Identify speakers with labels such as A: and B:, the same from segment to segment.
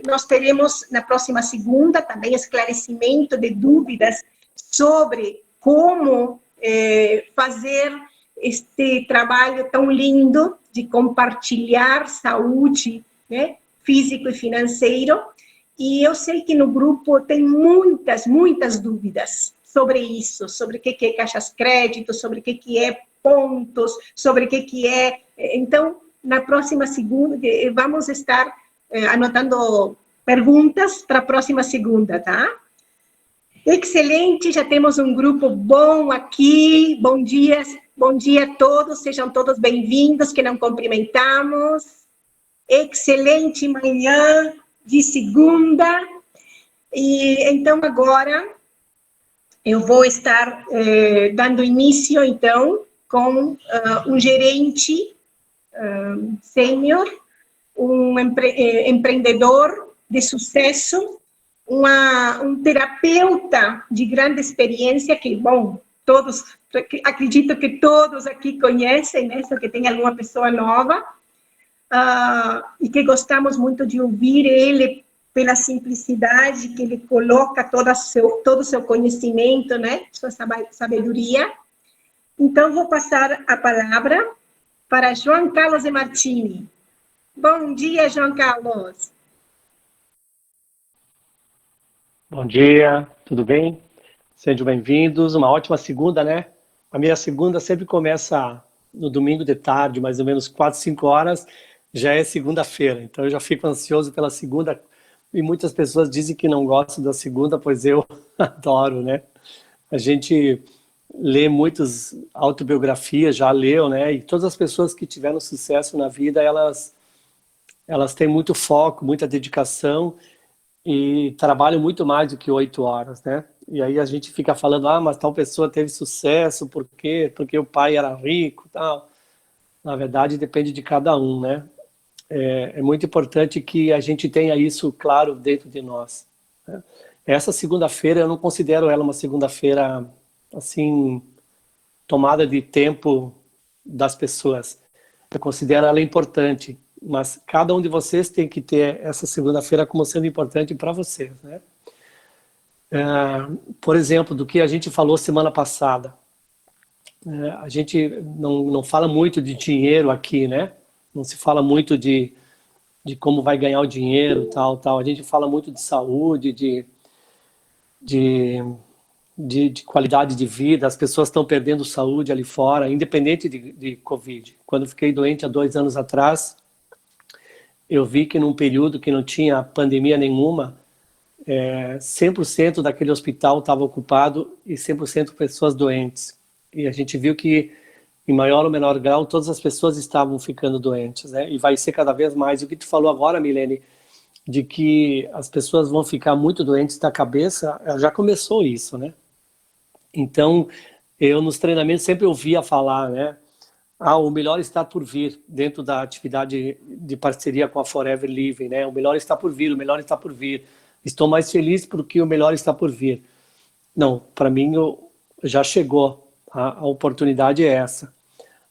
A: nós teremos na próxima segunda também esclarecimento de dúvidas sobre como fazer este trabalho tão lindo de compartilhar saúde, né, físico e financeiro. E eu sei que no grupo tem muitas dúvidas sobre isso, sobre o que é caixas-crédito, sobre o que é pontos, sobre o que é... Então, na próxima segunda, vamos estar anotando perguntas para a próxima segunda, tá? Excelente, já temos um grupo bom aqui. Bom dia a todos, sejam todos bem-vindos, que não cumprimentamos. Excelente manhã de segunda. E então agora eu vou estar dando início, então, com um gerente sênior, um empreendedor de sucesso, um terapeuta de grande experiência, que, bom, acredito que todos aqui conhecem, né, só que tem alguma pessoa nova, e que gostamos muito de ouvir ele pela simplicidade que ele coloca todo o seu conhecimento, né, sua sabedoria. Então, vou passar a palavra para João Carlos de Martini. Bom dia, João Carlos.
B: Bom dia, tudo bem? Sejam bem-vindos. Uma ótima segunda, né? A minha segunda sempre começa no domingo de tarde, mais ou menos 4, 5 horas, já é segunda-feira. Então eu já fico ansioso pela segunda. E muitas pessoas dizem que não gostam da segunda, pois eu adoro, né? A gente lê muitas autobiografias, já leu, né? E todas as pessoas que tiveram sucesso na vida, elas têm muito foco, muita dedicação e trabalham muito mais do que 8 horas, né? E aí a gente fica falando, mas tal pessoa teve sucesso, por quê? Porque o pai era rico, tal. Na verdade, depende de cada um, né? É muito importante que a gente tenha isso claro dentro de nós, né? Essa segunda-feira, eu não considero ela uma segunda-feira, assim, tomada de tempo das pessoas. Eu considero ela importante, mas cada um de vocês tem que ter essa segunda-feira como sendo importante para vocês, né? Por exemplo, do que a gente falou semana passada, a gente não fala muito de dinheiro aqui, né? Não se fala muito de como vai ganhar o dinheiro, tal. A gente fala muito de saúde, de qualidade de vida. As pessoas estão perdendo saúde ali fora, independente de Covid. Quando eu fiquei doente há 2 anos atrás, eu vi que num período que não tinha pandemia nenhuma, 100% daquele hospital estava ocupado e 100% pessoas doentes. E a gente viu que, em maior ou menor grau, todas as pessoas estavam ficando doentes, né? E vai ser cada vez mais. E o que tu falou agora, Milene, de que as pessoas vão ficar muito doentes da cabeça, já começou isso, né? Então, eu nos treinamentos sempre ouvia falar, né? O melhor está por vir, dentro da atividade de parceria com a Forever Living, né? O melhor está por vir, o melhor está por vir. Estou mais feliz porque o melhor está por vir. Não, para mim já chegou, a oportunidade é essa.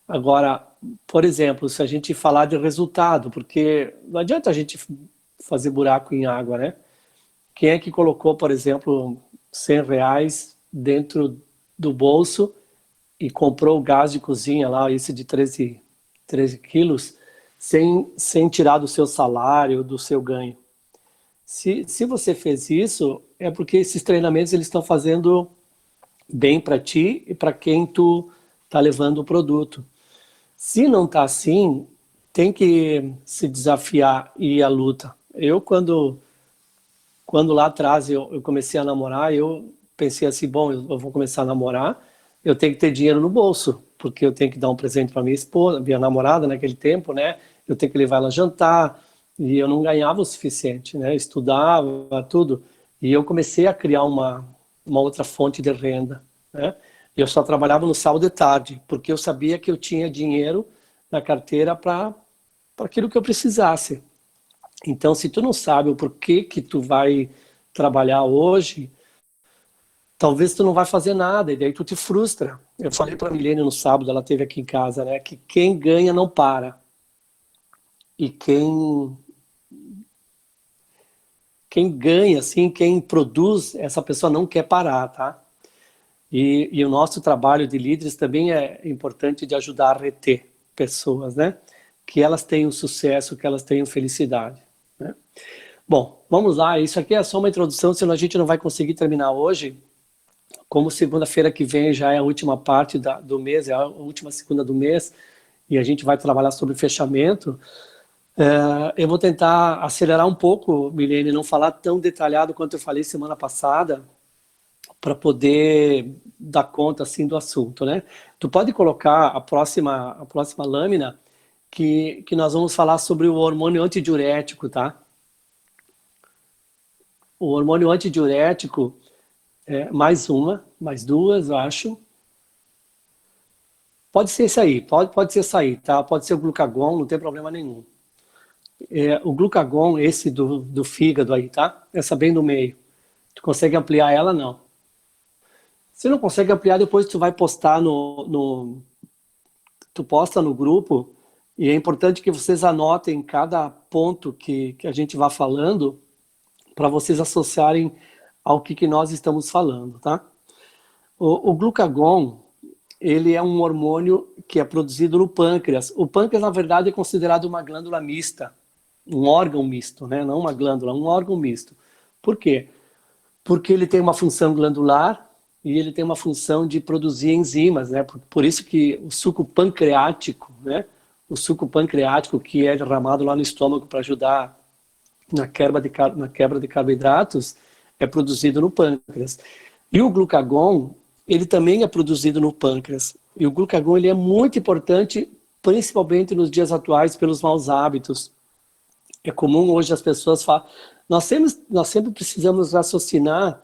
B: Agora, por exemplo, se a gente falar de resultado, porque não adianta a gente fazer buraco em água, né? Quem é que colocou, por exemplo, R$100 dentro do bolso e comprou o gás de cozinha lá, esse de 13 quilos, sem tirar do seu salário, do seu ganho? Se você fez isso, é porque esses treinamentos eles estão fazendo bem para ti e para quem tu está levando o produto. Se não está assim, tem que se desafiar e ir à luta. Eu, quando lá atrás eu comecei a namorar, eu pensei assim, bom, eu vou começar a namorar, eu tenho que ter dinheiro no bolso, porque eu tenho que dar um presente para minha esposa, minha namorada naquele tempo, né? Eu tenho que levar ela a jantar, e eu não ganhava o suficiente, né? Eu estudava, tudo. E eu comecei a criar uma outra fonte de renda, né? Eu só trabalhava no sábado de tarde, porque eu sabia que eu tinha dinheiro na carteira para aquilo que eu precisasse. Então, se tu não sabe o porquê que tu vai trabalhar hoje, talvez tu não vai fazer nada, e daí tu te frustra. Eu falei para a Milene no sábado, ela esteve aqui em casa, né? Que quem ganha não para. E quem quem ganha, assim, quem produz, essa pessoa não quer parar, tá? E o nosso trabalho de líderes também é importante de ajudar a reter pessoas, né? Que elas tenham sucesso, que elas tenham felicidade, né? Bom, vamos lá, isso aqui é só uma introdução, senão a gente não vai conseguir terminar hoje. Como segunda-feira que vem já é a última parte do mês, é a última segunda do mês, e a gente vai trabalhar sobre fechamento, eu vou tentar acelerar um pouco, Milene, não falar tão detalhado quanto eu falei semana passada, para poder dar conta assim do assunto, né? Tu pode colocar a próxima lâmina que nós vamos falar sobre o hormônio antidiurético, tá? O hormônio antidiurético, mais duas, eu acho. Pode ser isso aí, pode ser isso aí, tá? Pode ser o glucagon, não tem problema nenhum. O glucagon, esse do fígado aí, tá? Essa bem no meio. Tu consegue ampliar ela? Não. Se não consegue ampliar, depois tu vai postar tu posta no grupo, e é importante que vocês anotem cada ponto que a gente vai falando, para vocês associarem ao que nós estamos falando, tá? O glucagon, ele é um hormônio que é produzido no pâncreas. O pâncreas, na verdade, é considerado uma glândula mista, um órgão misto, né? Não uma glândula, um órgão misto. Por quê? Porque ele tem uma função glandular e ele tem uma função de produzir enzimas, né? Por isso que o suco pancreático, né? O suco pancreático que é derramado lá no estômago para ajudar na quebra de carboidratos é produzido no pâncreas. E o glucagon, ele também é produzido no pâncreas. E o glucagon, ele é muito importante, principalmente nos dias atuais, pelos maus hábitos. É comum hoje as pessoas falam... Nós sempre precisamos raciocinar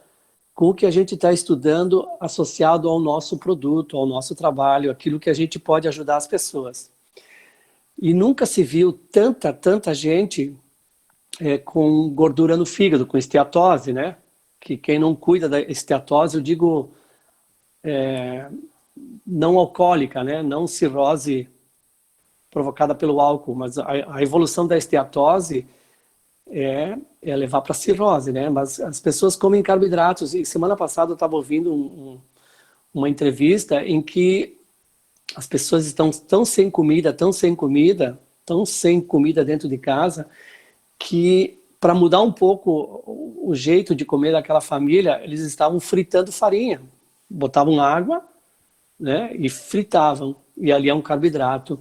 B: com o que a gente está estudando associado ao nosso produto, ao nosso trabalho, aquilo que a gente pode ajudar as pessoas. E nunca se viu tanta gente com gordura no fígado, com esteatose, né? Que quem não cuida da esteatose, eu digo não alcoólica, né? Não cirrose provocada pelo álcool, mas a evolução da esteatose é levar para cirrose, né? Mas as pessoas comem carboidratos, e semana passada eu estava ouvindo uma entrevista em que as pessoas estão tão sem comida dentro de casa, que para mudar um pouco o jeito de comer daquela família, eles estavam fritando farinha, botavam água, né, e fritavam, e ali é um carboidrato.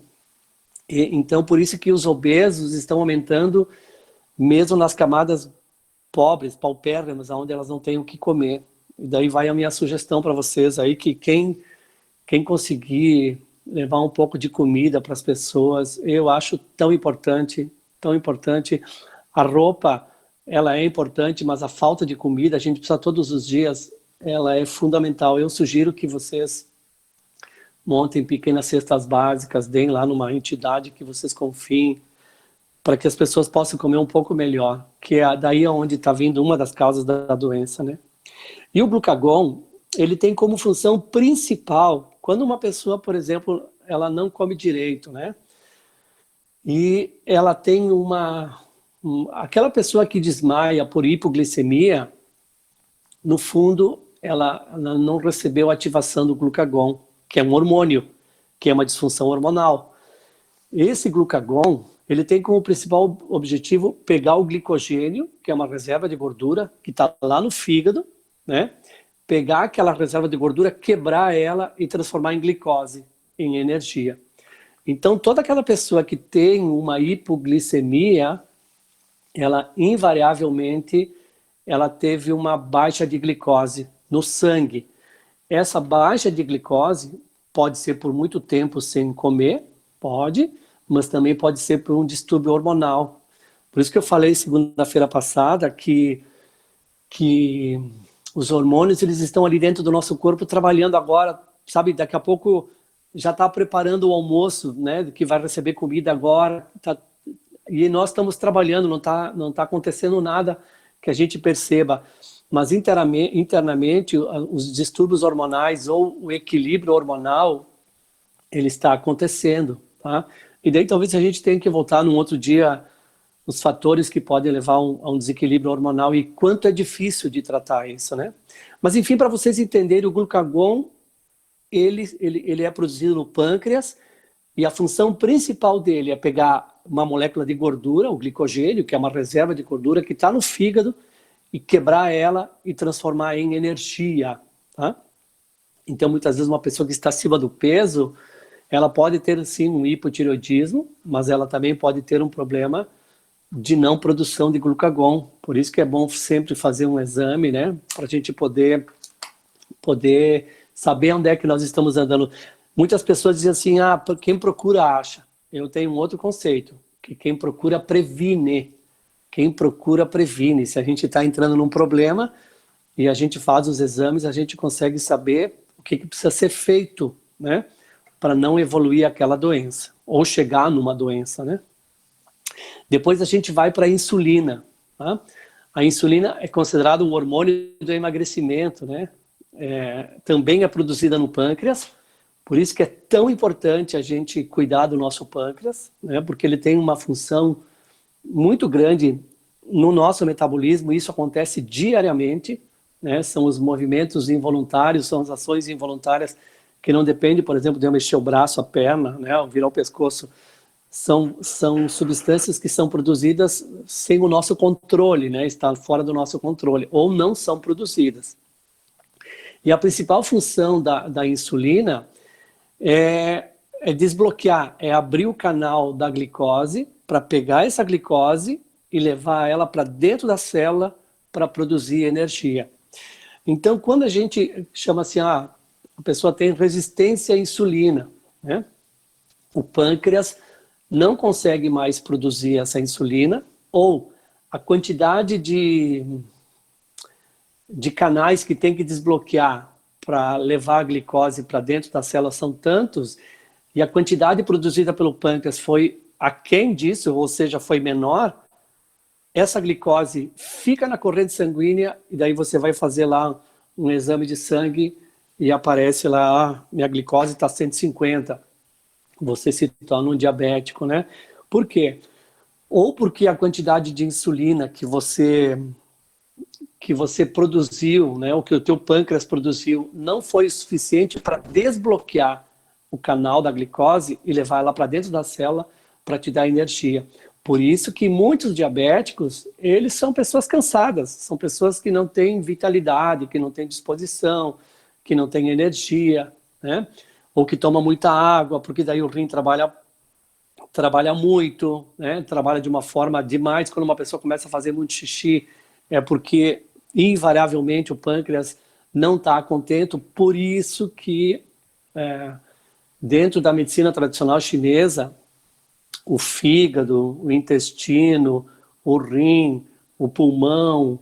B: Então, por isso que os obesos estão aumentando, mesmo nas camadas pobres, paupérrimas, onde elas não têm o que comer. E daí vai a minha sugestão para vocês aí, que quem conseguir levar um pouco de comida para as pessoas, eu acho tão importante. A roupa, ela é importante, mas a falta de comida, a gente precisa todos os dias, ela é fundamental. Eu sugiro que vocês montem pequenas cestas básicas, deem lá numa entidade que vocês confiem, para que as pessoas possam comer um pouco melhor, que é daí onde está vindo uma das causas da doença, né? E o glucagon, ele tem como função principal, quando uma pessoa, por exemplo, ela não come direito, né? E ela tem aquela pessoa que desmaia por hipoglicemia, no fundo, ela não recebeu a ativação do glucagon, que é um hormônio, que é uma disfunção hormonal. Esse glucagon, ele tem como principal objetivo pegar o glicogênio, que é uma reserva de gordura, que está lá no fígado, né? Pegar aquela reserva de gordura, quebrar ela e transformar em glicose, em energia. Então, toda aquela pessoa que tem uma hipoglicemia, ela invariavelmente ela teve uma baixa de glicose no sangue. Essa baixa de glicose pode ser por muito tempo sem comer, pode, mas também pode ser por um distúrbio hormonal. Por isso que eu falei segunda-feira passada que os hormônios, eles estão ali dentro do nosso corpo trabalhando agora, sabe, daqui a pouco já está preparando o almoço, né, que vai receber comida agora, e nós estamos trabalhando, não tá acontecendo nada que a gente perceba, mas internamente os distúrbios hormonais ou o equilíbrio hormonal, ele está acontecendo, tá? E daí talvez a gente tenha que voltar num outro dia os fatores que podem levar a um desequilíbrio hormonal e quanto é difícil de tratar isso, né? Mas, enfim, para vocês entenderem, o glucagon, ele é produzido no pâncreas e a função principal dele é pegar uma molécula de gordura, o glicogênio, que é uma reserva de gordura que está no fígado, e quebrar ela e transformar em energia, tá? Então, muitas vezes, uma pessoa que está acima do peso, ela pode ter, sim, um hipotireoidismo, mas ela também pode ter um problema de não produção de glucagon. Por isso que é bom sempre fazer um exame, né? Para a gente poder saber onde é que nós estamos andando. Muitas pessoas dizem assim, quem procura acha. Eu tenho um outro conceito, que quem procura previne. Quem procura previne. Se a gente está entrando num problema e a gente faz os exames, a gente consegue saber o que precisa ser feito, né? Para não evoluir aquela doença, ou chegar numa doença, né? Depois a gente vai para a insulina, tá? A insulina é considerada um hormônio do emagrecimento, né? Também é produzida no pâncreas, por isso que é tão importante a gente cuidar do nosso pâncreas, né? Porque ele tem uma função muito grande no nosso metabolismo, isso acontece diariamente, né? São os movimentos involuntários, são as ações involuntárias que não dependem, por exemplo, de eu mexer o braço, a perna, né? Ou virar o pescoço. São substâncias que são produzidas sem o nosso controle, né? Está fora do nosso controle, ou não são produzidas. E a principal função da insulina é desbloquear, é abrir o canal da glicose para pegar essa glicose e levar ela para dentro da célula para produzir energia. Então, quando a gente chama assim, a pessoa tem resistência à insulina, né? O pâncreas não consegue mais produzir essa insulina, ou a quantidade de canais que tem que desbloquear para levar a glicose para dentro da célula são tantos, e a quantidade produzida pelo pâncreas foi aquém disso, ou seja, foi menor, essa glicose fica na corrente sanguínea, e daí você vai fazer lá um exame de sangue, e aparece lá, minha glicose está 150, você se torna um diabético, né? Por quê? Ou porque a quantidade de insulina que você produziu, né, o que o teu pâncreas produziu, não foi suficiente para desbloquear o canal da glicose e levar ela para dentro da célula para te dar energia. Por isso que muitos diabéticos, eles são pessoas cansadas, são pessoas que não têm vitalidade, que não têm disposição, que não têm energia, né? Ou que tomam muita água, porque daí o rim trabalha muito, né? Trabalha de uma forma demais. Quando uma pessoa começa a fazer muito xixi, é porque invariavelmente o pâncreas não está contente. Por isso que dentro da medicina tradicional chinesa, o fígado, o intestino, o rim, o pulmão,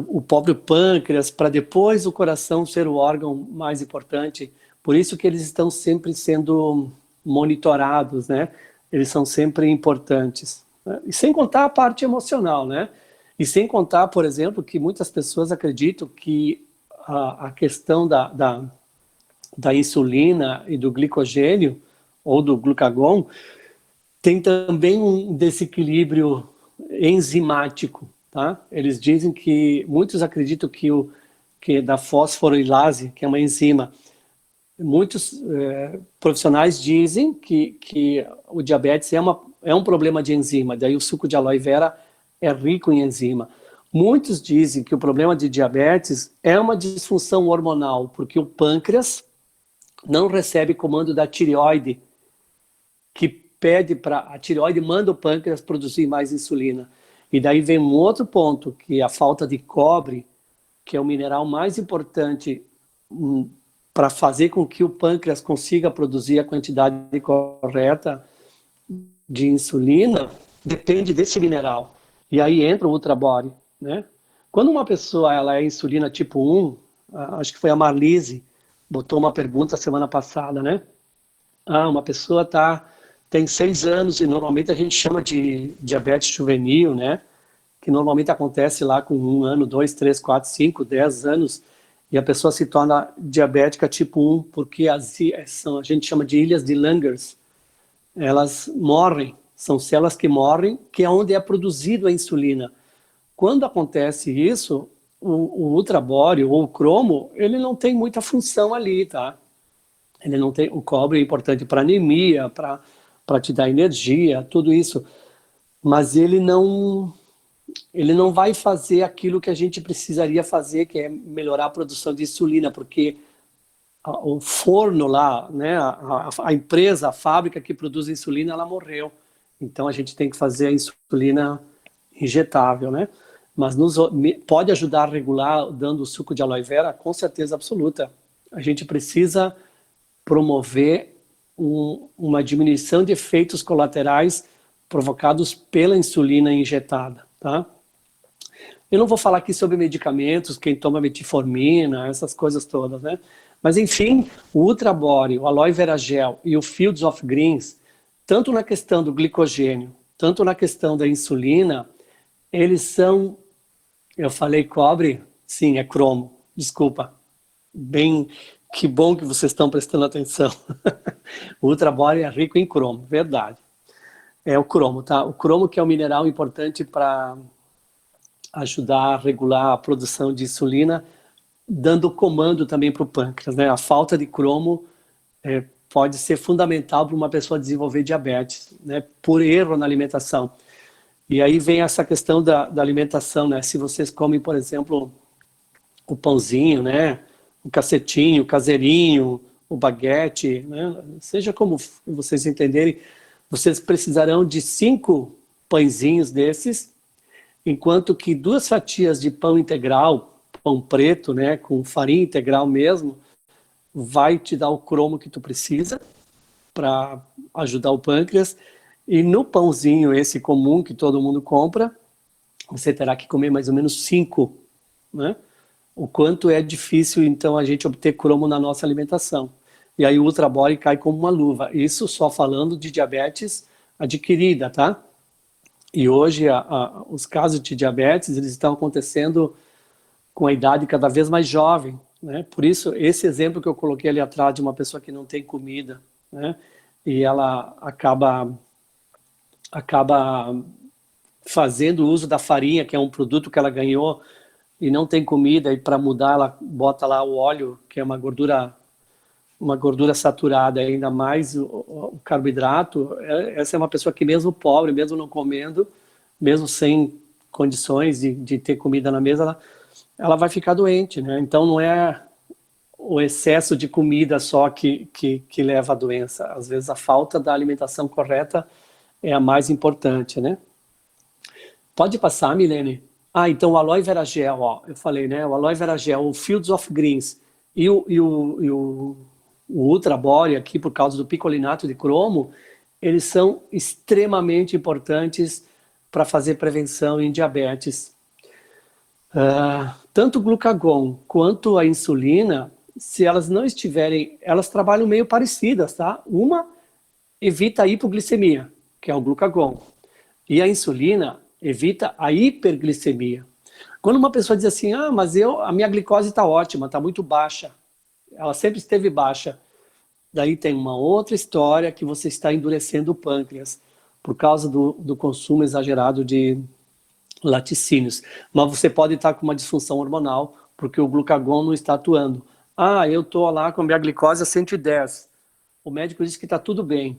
B: o próprio pâncreas, para depois o coração ser o órgão mais importante. Por isso que eles estão sempre sendo monitorados, né? Eles são sempre importantes, né? E sem contar a parte emocional, né? E sem contar, por exemplo, que muitas pessoas acreditam que a questão da insulina e do glicogênio, ou do glucagon, tem também um desequilíbrio enzimático, tá? Eles dizem que, muitos acreditam que da fosforilase, que é uma enzima, muitos profissionais dizem que o diabetes é um problema de enzima, daí o suco de aloe vera é rico em enzima. Muitos dizem que o problema de diabetes é uma disfunção hormonal, porque o pâncreas não recebe comando da tireoide, que pede para a tireoide manda o pâncreas produzir mais insulina. E daí vem um outro ponto, que é a falta de cobre, que é o mineral mais importante para fazer com que o pâncreas consiga produzir a quantidade correta de insulina, depende desse mineral. E aí entra o ultrabody, né? Quando uma pessoa ela é insulina tipo 1, acho que foi a Marlise, botou uma pergunta semana passada, né? Uma pessoa tem 6 anos e normalmente a gente chama de diabetes juvenil, né? Que normalmente acontece lá com 1 ano, 2, 3, 4, 5, 10 anos, e a pessoa se torna diabética tipo 1, porque a gente chama de ilhas de Langers, elas morrem São células que morrem, que é onde é produzido a insulina. Quando acontece isso, o ultrabóreo ou o cromo, ele não tem muita função ali, tá? Ele não tem, o cobre é importante para anemia, para te dar energia, tudo isso. Mas ele não vai fazer aquilo que a gente precisaria fazer, que é melhorar a produção de insulina, porque o forno lá, né, a empresa, a fábrica que produz insulina, ela morreu. Então a gente tem que fazer a insulina injetável, né? Mas pode ajudar a regular dando o suco de aloe vera, com certeza absoluta. A gente precisa promover uma diminuição de efeitos colaterais provocados pela insulina injetada, tá? Eu não vou falar aqui sobre medicamentos, quem toma metformina, essas coisas todas, né? Mas, enfim, o Ultrabore, o Aloe Vera Gel e o Fields of Greens, tanto na questão do glicogênio, tanto na questão da insulina, eles são... Eu falei cobre? Sim, é cromo. Desculpa. Que bom que vocês estão prestando atenção. O Ultrabore é rico em cromo, verdade. É o cromo, tá? O cromo que é um mineral importante para ajudar a regular a produção de insulina, dando comando também para o pâncreas, né? A falta de cromo pode ser fundamental para uma pessoa desenvolver diabetes, né? Por erro na alimentação. E aí vem essa questão da alimentação, né? Se vocês comem, por exemplo, o pãozinho, né? O cacetinho, o caseirinho, o baguete, né? Seja como vocês entenderem, vocês precisarão de 5 pãezinhos desses, enquanto que 2 fatias de pão integral, pão preto, né, com farinha integral mesmo, vai te dar o cromo que tu precisa para ajudar o pâncreas. E no pãozinho esse comum que todo mundo compra, você terá que comer mais ou menos 5, né? O quanto é difícil, então, a gente obter cromo na nossa alimentação. E aí o Ultrabore cai como uma luva. Isso só falando de diabetes adquirida, tá? E hoje os casos de diabetes, eles estão acontecendo com a idade cada vez mais jovem, né? Por isso, esse exemplo que eu coloquei ali atrás de uma pessoa que não tem comida, né? E ela acaba fazendo uso da farinha, que é um produto que ela ganhou e não tem comida, e para mudar ela bota lá o óleo, que é uma gordura saturada, ainda mais o carboidrato. Essa é uma pessoa que mesmo pobre, mesmo não comendo, mesmo sem condições de ter comida na mesa, ela vai ficar doente, né? Então não é o excesso de comida só que leva à doença. Às vezes a falta da alimentação correta é a mais importante, né? Pode passar, Milene? Então o Aloe Vera Gel, ó, eu falei, né? O Aloe Vera Gel, o Fields of Greens e o Ultrabore aqui, por causa do picolinato de cromo, eles são extremamente importantes para fazer prevenção em diabetes. Tanto o glucagon quanto a insulina, se elas não estiverem, elas trabalham meio parecidas, tá? Uma evita a hipoglicemia, que é o glucagon, e a insulina evita a hiperglicemia. Quando uma pessoa diz assim, mas a minha glicose está ótima, está muito baixa, ela sempre esteve baixa, daí tem uma outra história que você está endurecendo o pâncreas por causa do consumo exagerado de laticínios. Mas você pode estar com uma disfunção hormonal porque o glucagon não está atuando. Eu estou lá com a minha glicose a 110. O médico disse que está tudo bem.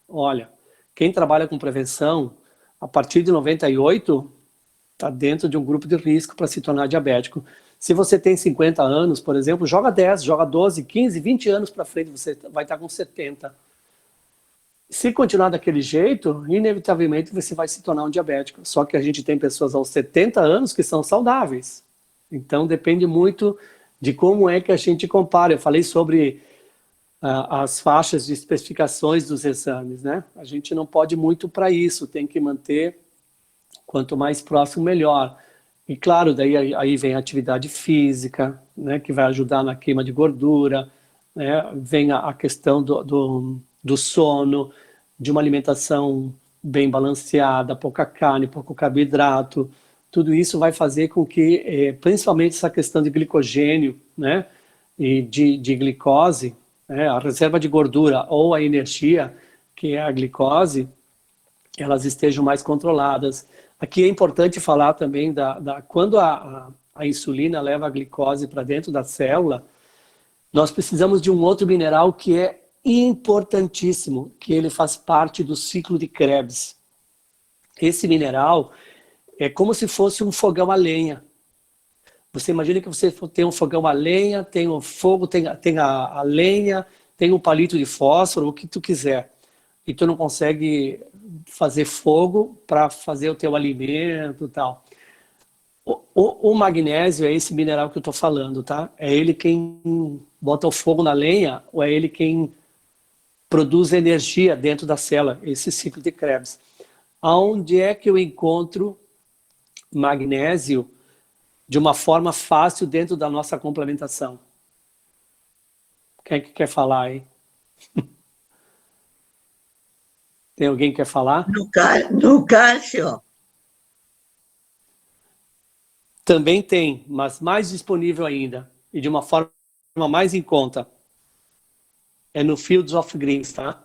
B: Olha, quem trabalha com prevenção, a partir de 98, está dentro de um grupo de risco para se tornar diabético. Se você tem 50 anos, por exemplo, joga 10, joga 12, 15, 20 anos para frente, você vai estar com 70. Se continuar daquele jeito, inevitavelmente você vai se tornar um diabético. Só que a gente tem pessoas aos 70 anos que são saudáveis. Então depende muito de como é que a gente compara. Eu falei sobre as faixas de especificações dos exames, né? A gente não pode muito para isso, tem que manter quanto mais próximo, melhor. E claro, daí aí vem a atividade física, né, que vai ajudar na queima de gordura, né? Vem a questão do sono, de uma alimentação bem balanceada, pouca carne, pouco carboidrato. Tudo isso vai fazer com que, principalmente essa questão de glicogênio, né, e de glicose, a reserva de gordura ou a energia, que é a glicose, elas estejam mais controladas. Aqui é importante falar também quando a insulina leva a glicose para dentro da célula, nós precisamos de um outro mineral que é importantíssimo, que ele faz parte do ciclo de Krebs. Esse mineral é como se fosse um fogão a lenha. Você imagina que você tem um fogão a lenha, tem o fogo, tem a lenha, tem um palito de fósforo, o que tu quiser. E tu não consegue fazer fogo para fazer o teu alimento e tal. O magnésio é esse mineral que eu estou falando, tá? É ele quem bota o fogo na lenha, ou é ele quem produz energia dentro da célula, esse ciclo de Krebs. Aonde é que eu encontro magnésio de uma forma fácil dentro da nossa complementação? Quem é que quer falar aí? Tem alguém que quer falar?
C: No cálcio.
B: Também tem, mas mais disponível ainda, e de uma forma mais em conta. É no Fields of Greens, tá?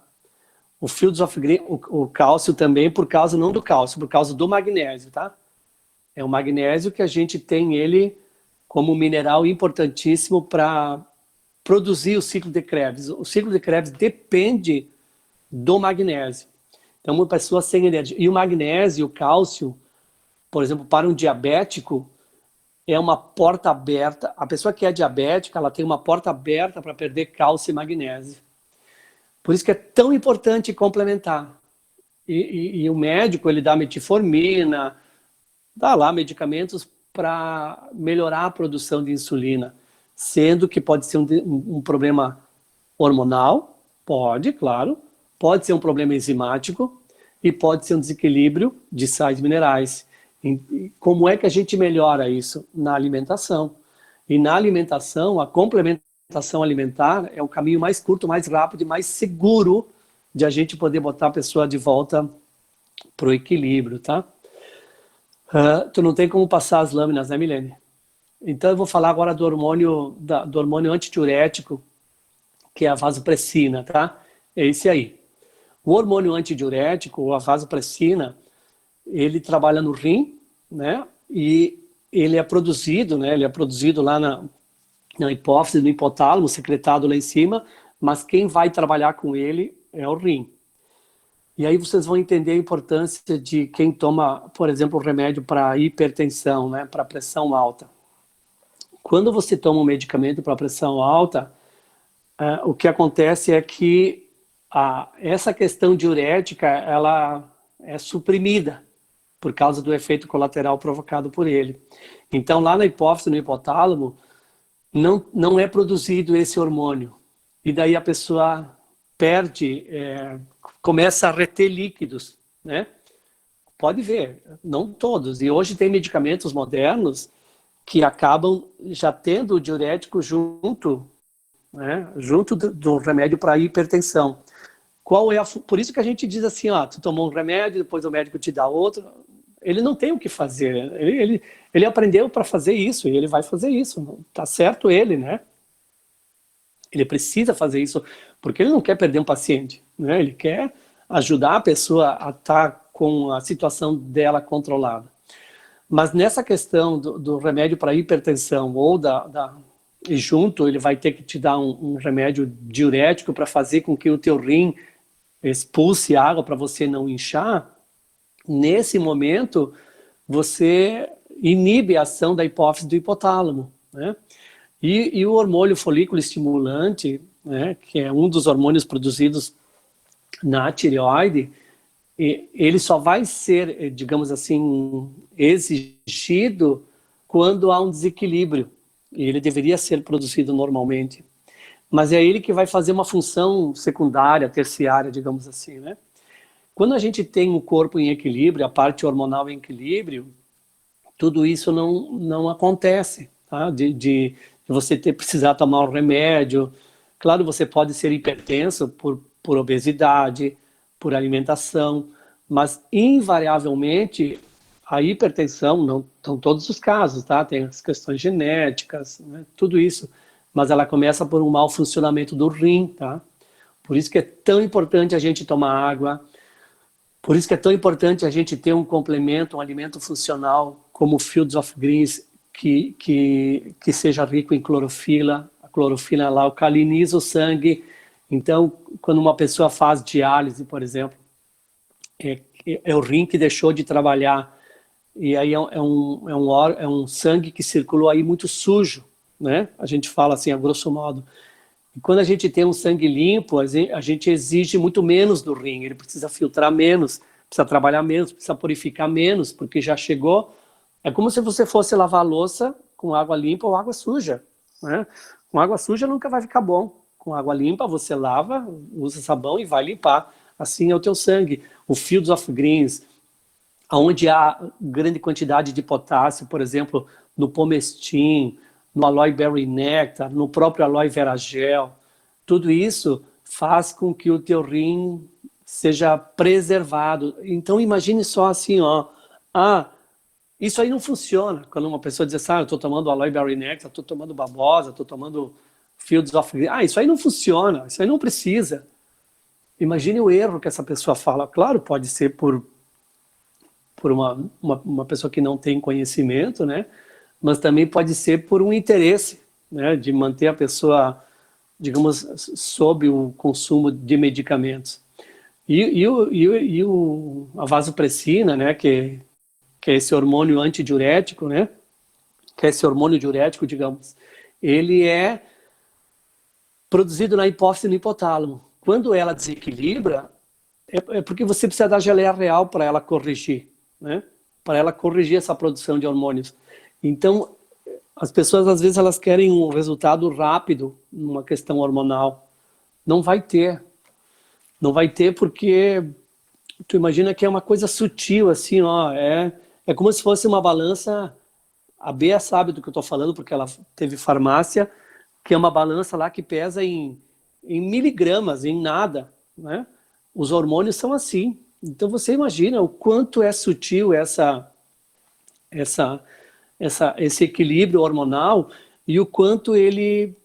B: O Fields of Greens, o cálcio também, por causa, não do cálcio, por causa do magnésio, tá? É o magnésio que a gente tem ele como mineral importantíssimo para produzir o ciclo de Krebs. O ciclo de Krebs depende do magnésio. Então, uma pessoa sem energia. E o magnésio, o cálcio, por exemplo, para um diabético, é uma porta aberta. A pessoa que é diabética, ela tem uma porta aberta para perder cálcio e magnésio. Por isso que é tão importante complementar. E o médico, ele dá metformina, dá lá medicamentos para melhorar a produção de insulina, sendo que pode ser um problema hormonal, pode, claro, pode ser um problema enzimático e pode ser um desequilíbrio de sais minerais. E como é que a gente melhora isso? Na alimentação. E na alimentação, a complementação alimentar é o caminho mais curto, mais rápido e mais seguro de a gente poder botar a pessoa de volta para o equilíbrio, tá? Tu não tem como passar as lâminas, né, Milene? Então eu vou falar agora do hormônio antidiurético, que é a vasopressina, tá? É esse aí. O hormônio antidiurético, a vasopressina, ele trabalha no rim, né? E ele é produzido, né? Ele é produzido lá na hipófise, no hipotálamo, secretado lá em cima, mas quem vai trabalhar com ele é o rim. E aí vocês vão entender a importância de quem toma, por exemplo, o remédio para hipertensão, né? Para pressão alta. Quando você toma um medicamento para pressão alta, o que acontece é que essa questão diurética, ela é suprimida por causa do efeito colateral provocado por ele. Então, lá na hipófise, no hipotálamo, não é produzido esse hormônio. E daí a pessoa perde, começa a reter líquidos, né? Pode ver, não todos. E hoje tem medicamentos modernos que acabam já tendo o diurético junto, né? Junto do remédio para hipertensão. Por isso que a gente diz assim, ó, tu tomou um remédio, depois o médico te dá outro. Ele não tem o que fazer. Ele aprendeu para fazer isso e ele vai fazer isso. Tá certo ele, né? Ele precisa fazer isso porque ele não quer perder um paciente, né? Ele quer ajudar a pessoa a estar com a situação dela controlada. Mas nessa questão do remédio para hipertensão ou e junto ele vai ter que te dar um remédio diurético para fazer com que o teu rim expulse água para você não inchar, nesse momento você inibe a ação da hipófise do hipotálamo, né? E o hormônio folículo estimulante, né, que é um dos hormônios produzidos na tireoide, ele só vai ser, digamos assim, exigido quando há um desequilíbrio. E ele deveria ser produzido normalmente. Mas é ele que vai fazer uma função secundária, terciária, digamos assim, né? Quando a gente tem o corpo em equilíbrio, a parte hormonal em equilíbrio, tudo isso não acontece, tá? De você precisar tomar um remédio. Claro, você pode ser hipertenso por obesidade, por alimentação, mas invariavelmente a hipertensão, não são todos os casos, tá? Tem as questões genéticas, né? Tudo isso, mas ela começa por um mau funcionamento do rim, tá? Por isso que é tão importante a gente tomar água. Por isso que é tão importante a gente ter um complemento, um alimento funcional, como o Fields of Greens, que seja rico em clorofila. A clorofila lá alcaliniza o sangue. Então, quando uma pessoa faz diálise, por exemplo, é o rim que deixou de trabalhar. E aí é um sangue que circulou aí muito sujo, né? A gente fala assim, a grosso modo. E quando a gente tem um sangue limpo, a gente exige muito menos do rim. Ele precisa filtrar menos, precisa trabalhar menos, precisa purificar menos, porque já chegou. É como se você fosse lavar a louça com água limpa ou água suja, né? Com água suja nunca vai ficar bom. Com água limpa você lava, usa sabão e vai limpar. Assim é o teu sangue. O Fields of Greens, onde há grande quantidade de potássio, por exemplo, no Pomestin, no Aloe Berry Nectar, no próprio Aloe Vera Gel, tudo isso faz com que o teu rim seja preservado. Então imagine só assim, ó, isso aí não funciona. Quando uma pessoa diz assim, eu estou tomando Aloe Berry Nectar, estou tomando babosa, estou tomando Fields of Greens, isso aí não funciona, isso aí não precisa. Imagine o erro que essa pessoa fala. Claro, pode ser por uma pessoa que não tem conhecimento, né? Mas também pode ser por um interesse, né? De manter a pessoa, digamos, sob o consumo de medicamentos. A vasopressina, né? Que é esse hormônio antidiurético, né? Que é esse hormônio diurético, digamos, ele é produzido na hipófise e no hipotálamo. Quando ela desequilibra, é porque você precisa da geleia real para ela corrigir, né? Para ela corrigir essa produção de hormônios. Então, as pessoas, às vezes, elas querem um resultado rápido numa questão hormonal. Não vai ter. Não vai ter porque tu imagina que é uma coisa sutil, assim, ó. É como se fosse uma balança. A Bea sabe do que eu estou falando, porque ela teve farmácia, que é uma balança lá que pesa em miligramas, em nada, né? Os hormônios são assim. Então você imagina o quanto é sutil esse equilíbrio hormonal e o quanto ele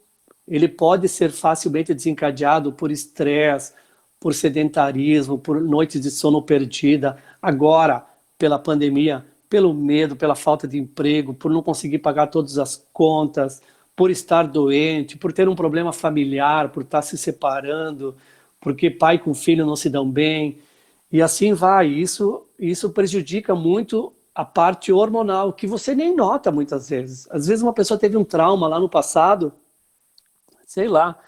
B: pode ser facilmente desencadeado por estresse, por sedentarismo, por noites de sono perdida, agora pela pandemia, pelo medo, pela falta de emprego, por não conseguir pagar todas as contas, por estar doente, por ter um problema familiar, por estar se separando, porque pai com filho não se dão bem, e assim vai. Isso prejudica muito a parte hormonal, que você nem nota muitas vezes. Às vezes uma pessoa teve um trauma lá no passado, sei lá,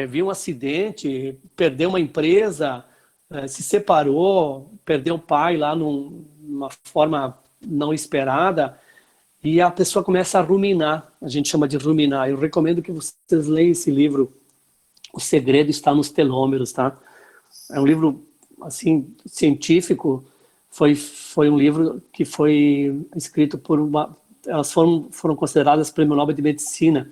B: viu um acidente, perdeu uma empresa, se separou, perdeu o pai lá numa forma não esperada, e a pessoa começa a ruminar, a gente chama de ruminar. Eu recomendo que vocês leiam esse livro, O Segredo Está nos Telômeros, tá? É um livro, assim, científico. Foi um livro que foi escrito por elas foram consideradas Prêmio Nobel de Medicina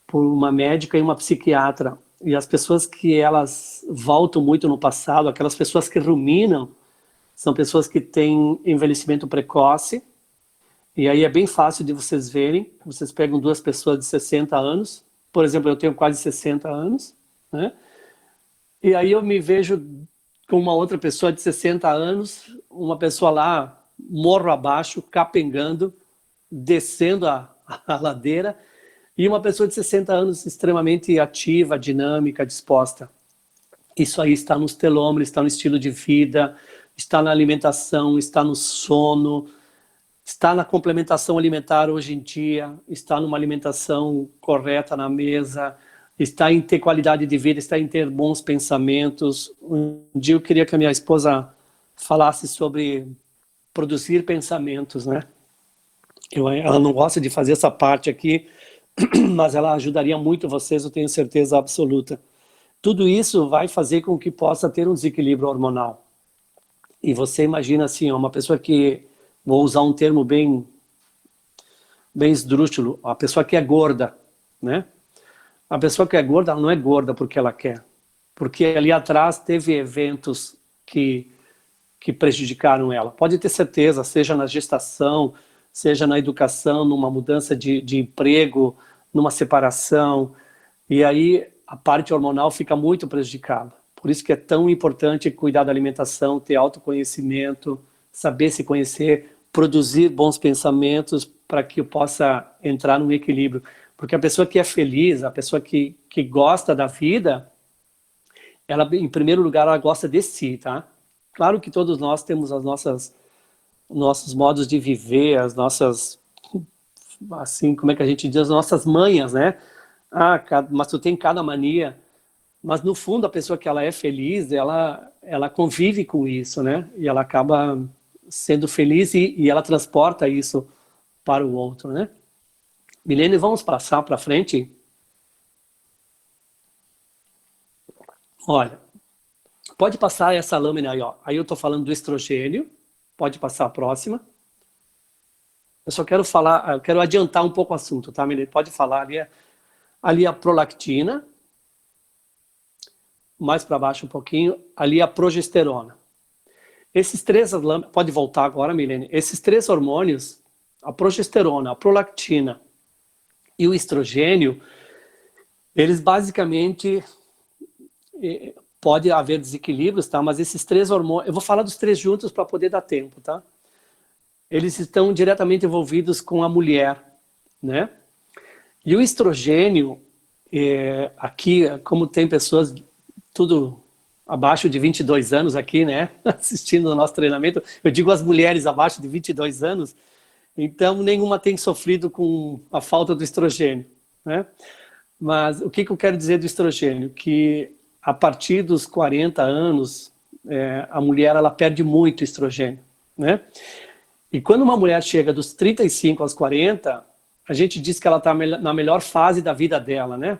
B: por uma médica e uma psiquiatra. E as pessoas que elas voltam muito no passado, aquelas pessoas que ruminam, são pessoas que têm envelhecimento precoce. E aí é bem fácil de vocês verem. Vocês pegam duas pessoas de 60 anos. Por exemplo, eu tenho quase 60 anos, né? E aí eu me vejo com uma outra pessoa de 60 anos, uma pessoa lá, morro abaixo, capengando, descendo a ladeira, e uma pessoa de 60 anos extremamente ativa, dinâmica, disposta. Isso aí está nos telômeros, está no estilo de vida, está na alimentação, está no sono, está na complementação alimentar hoje em dia, está numa alimentação correta na mesa, está em ter qualidade de vida, está em ter bons pensamentos. Um dia eu queria que a minha esposa falasse sobre produzir pensamentos, né? Ela não gosta de fazer essa parte aqui, mas ela ajudaria muito vocês, eu tenho certeza absoluta. Tudo isso vai fazer com que possa ter um desequilíbrio hormonal. E você imagina assim, uma pessoa que, vou usar um termo bem esdrúxulo, a pessoa que é gorda, né? A pessoa que é gorda, ela não é gorda porque ela quer. Porque ali atrás teve eventos que prejudicaram ela. Pode ter certeza, seja na gestação, seja na educação, numa mudança de emprego, numa separação. E aí a parte hormonal fica muito prejudicada. Por isso que é tão importante cuidar da alimentação, ter autoconhecimento, saber se conhecer, produzir bons pensamentos para que eu possa entrar num equilíbrio. Porque a pessoa que é feliz, a pessoa que gosta da vida, ela, em primeiro lugar, ela gosta de si, tá? Claro que todos nós temos nossos modos de viver, as nossas, assim, como é que a gente diz, as nossas manhas, né? Mas tu tem cada mania. Mas, no fundo, a pessoa que ela é feliz, ela convive com isso, né? E ela acaba sendo feliz e ela transporta isso para o outro, né? Milene, vamos passar para frente? Olha, pode passar essa lâmina aí, ó. Aí eu estou falando do estrogênio. Pode passar a próxima. Eu só quero falar, eu quero adiantar um pouco o assunto, tá, Milene? Pode falar ali a prolactina. Mais para baixo um pouquinho, ali a progesterona. Esses três, pode voltar agora, Milene, esses três hormônios, a progesterona, a prolactina e o estrogênio, eles basicamente, pode haver desequilíbrios, tá? Mas esses três hormônios, eu vou falar dos três juntos para poder dar tempo, tá? Eles estão diretamente envolvidos com a mulher, né? E o estrogênio, aqui, como tem pessoas tudo abaixo de 22 anos aqui, né, assistindo o nosso treinamento, eu digo as mulheres abaixo de 22 anos, então nenhuma tem sofrido com a falta do estrogênio, né? Mas o que eu quero dizer do estrogênio? Que a partir dos 40 anos, a mulher ela perde muito estrogênio, né? E quando uma mulher chega dos 35 aos 40, a gente diz que ela está na melhor fase da vida dela, né?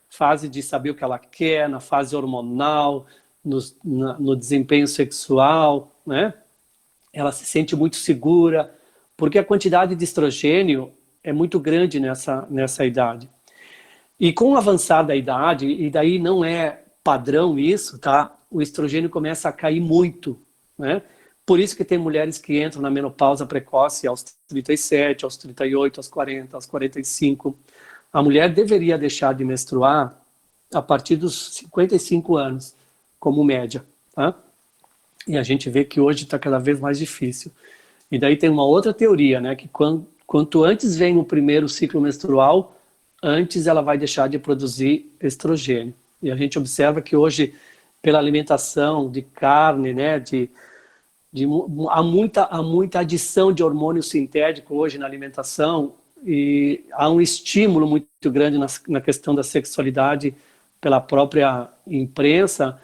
B: Fase de saber o que ela quer, na fase hormonal, no desempenho sexual, né? Ela se sente muito segura, porque a quantidade de estrogênio é muito grande nessa idade. E com o avançar da idade, e daí não é padrão isso, tá? O estrogênio começa a cair muito, né? Por isso que tem mulheres que entram na menopausa precoce aos 37, aos 38, aos 40, aos 45. A mulher deveria deixar de menstruar a partir dos 55 anos, como média, tá? E a gente vê que hoje está cada vez mais difícil. E daí tem uma outra teoria, né? Que quanto antes vem o primeiro ciclo menstrual, antes ela vai deixar de produzir estrogênio. E a gente observa que hoje, pela alimentação de carne, né? Há muita adição de hormônio sintético hoje na alimentação, e há um estímulo muito grande na questão da sexualidade pela própria imprensa.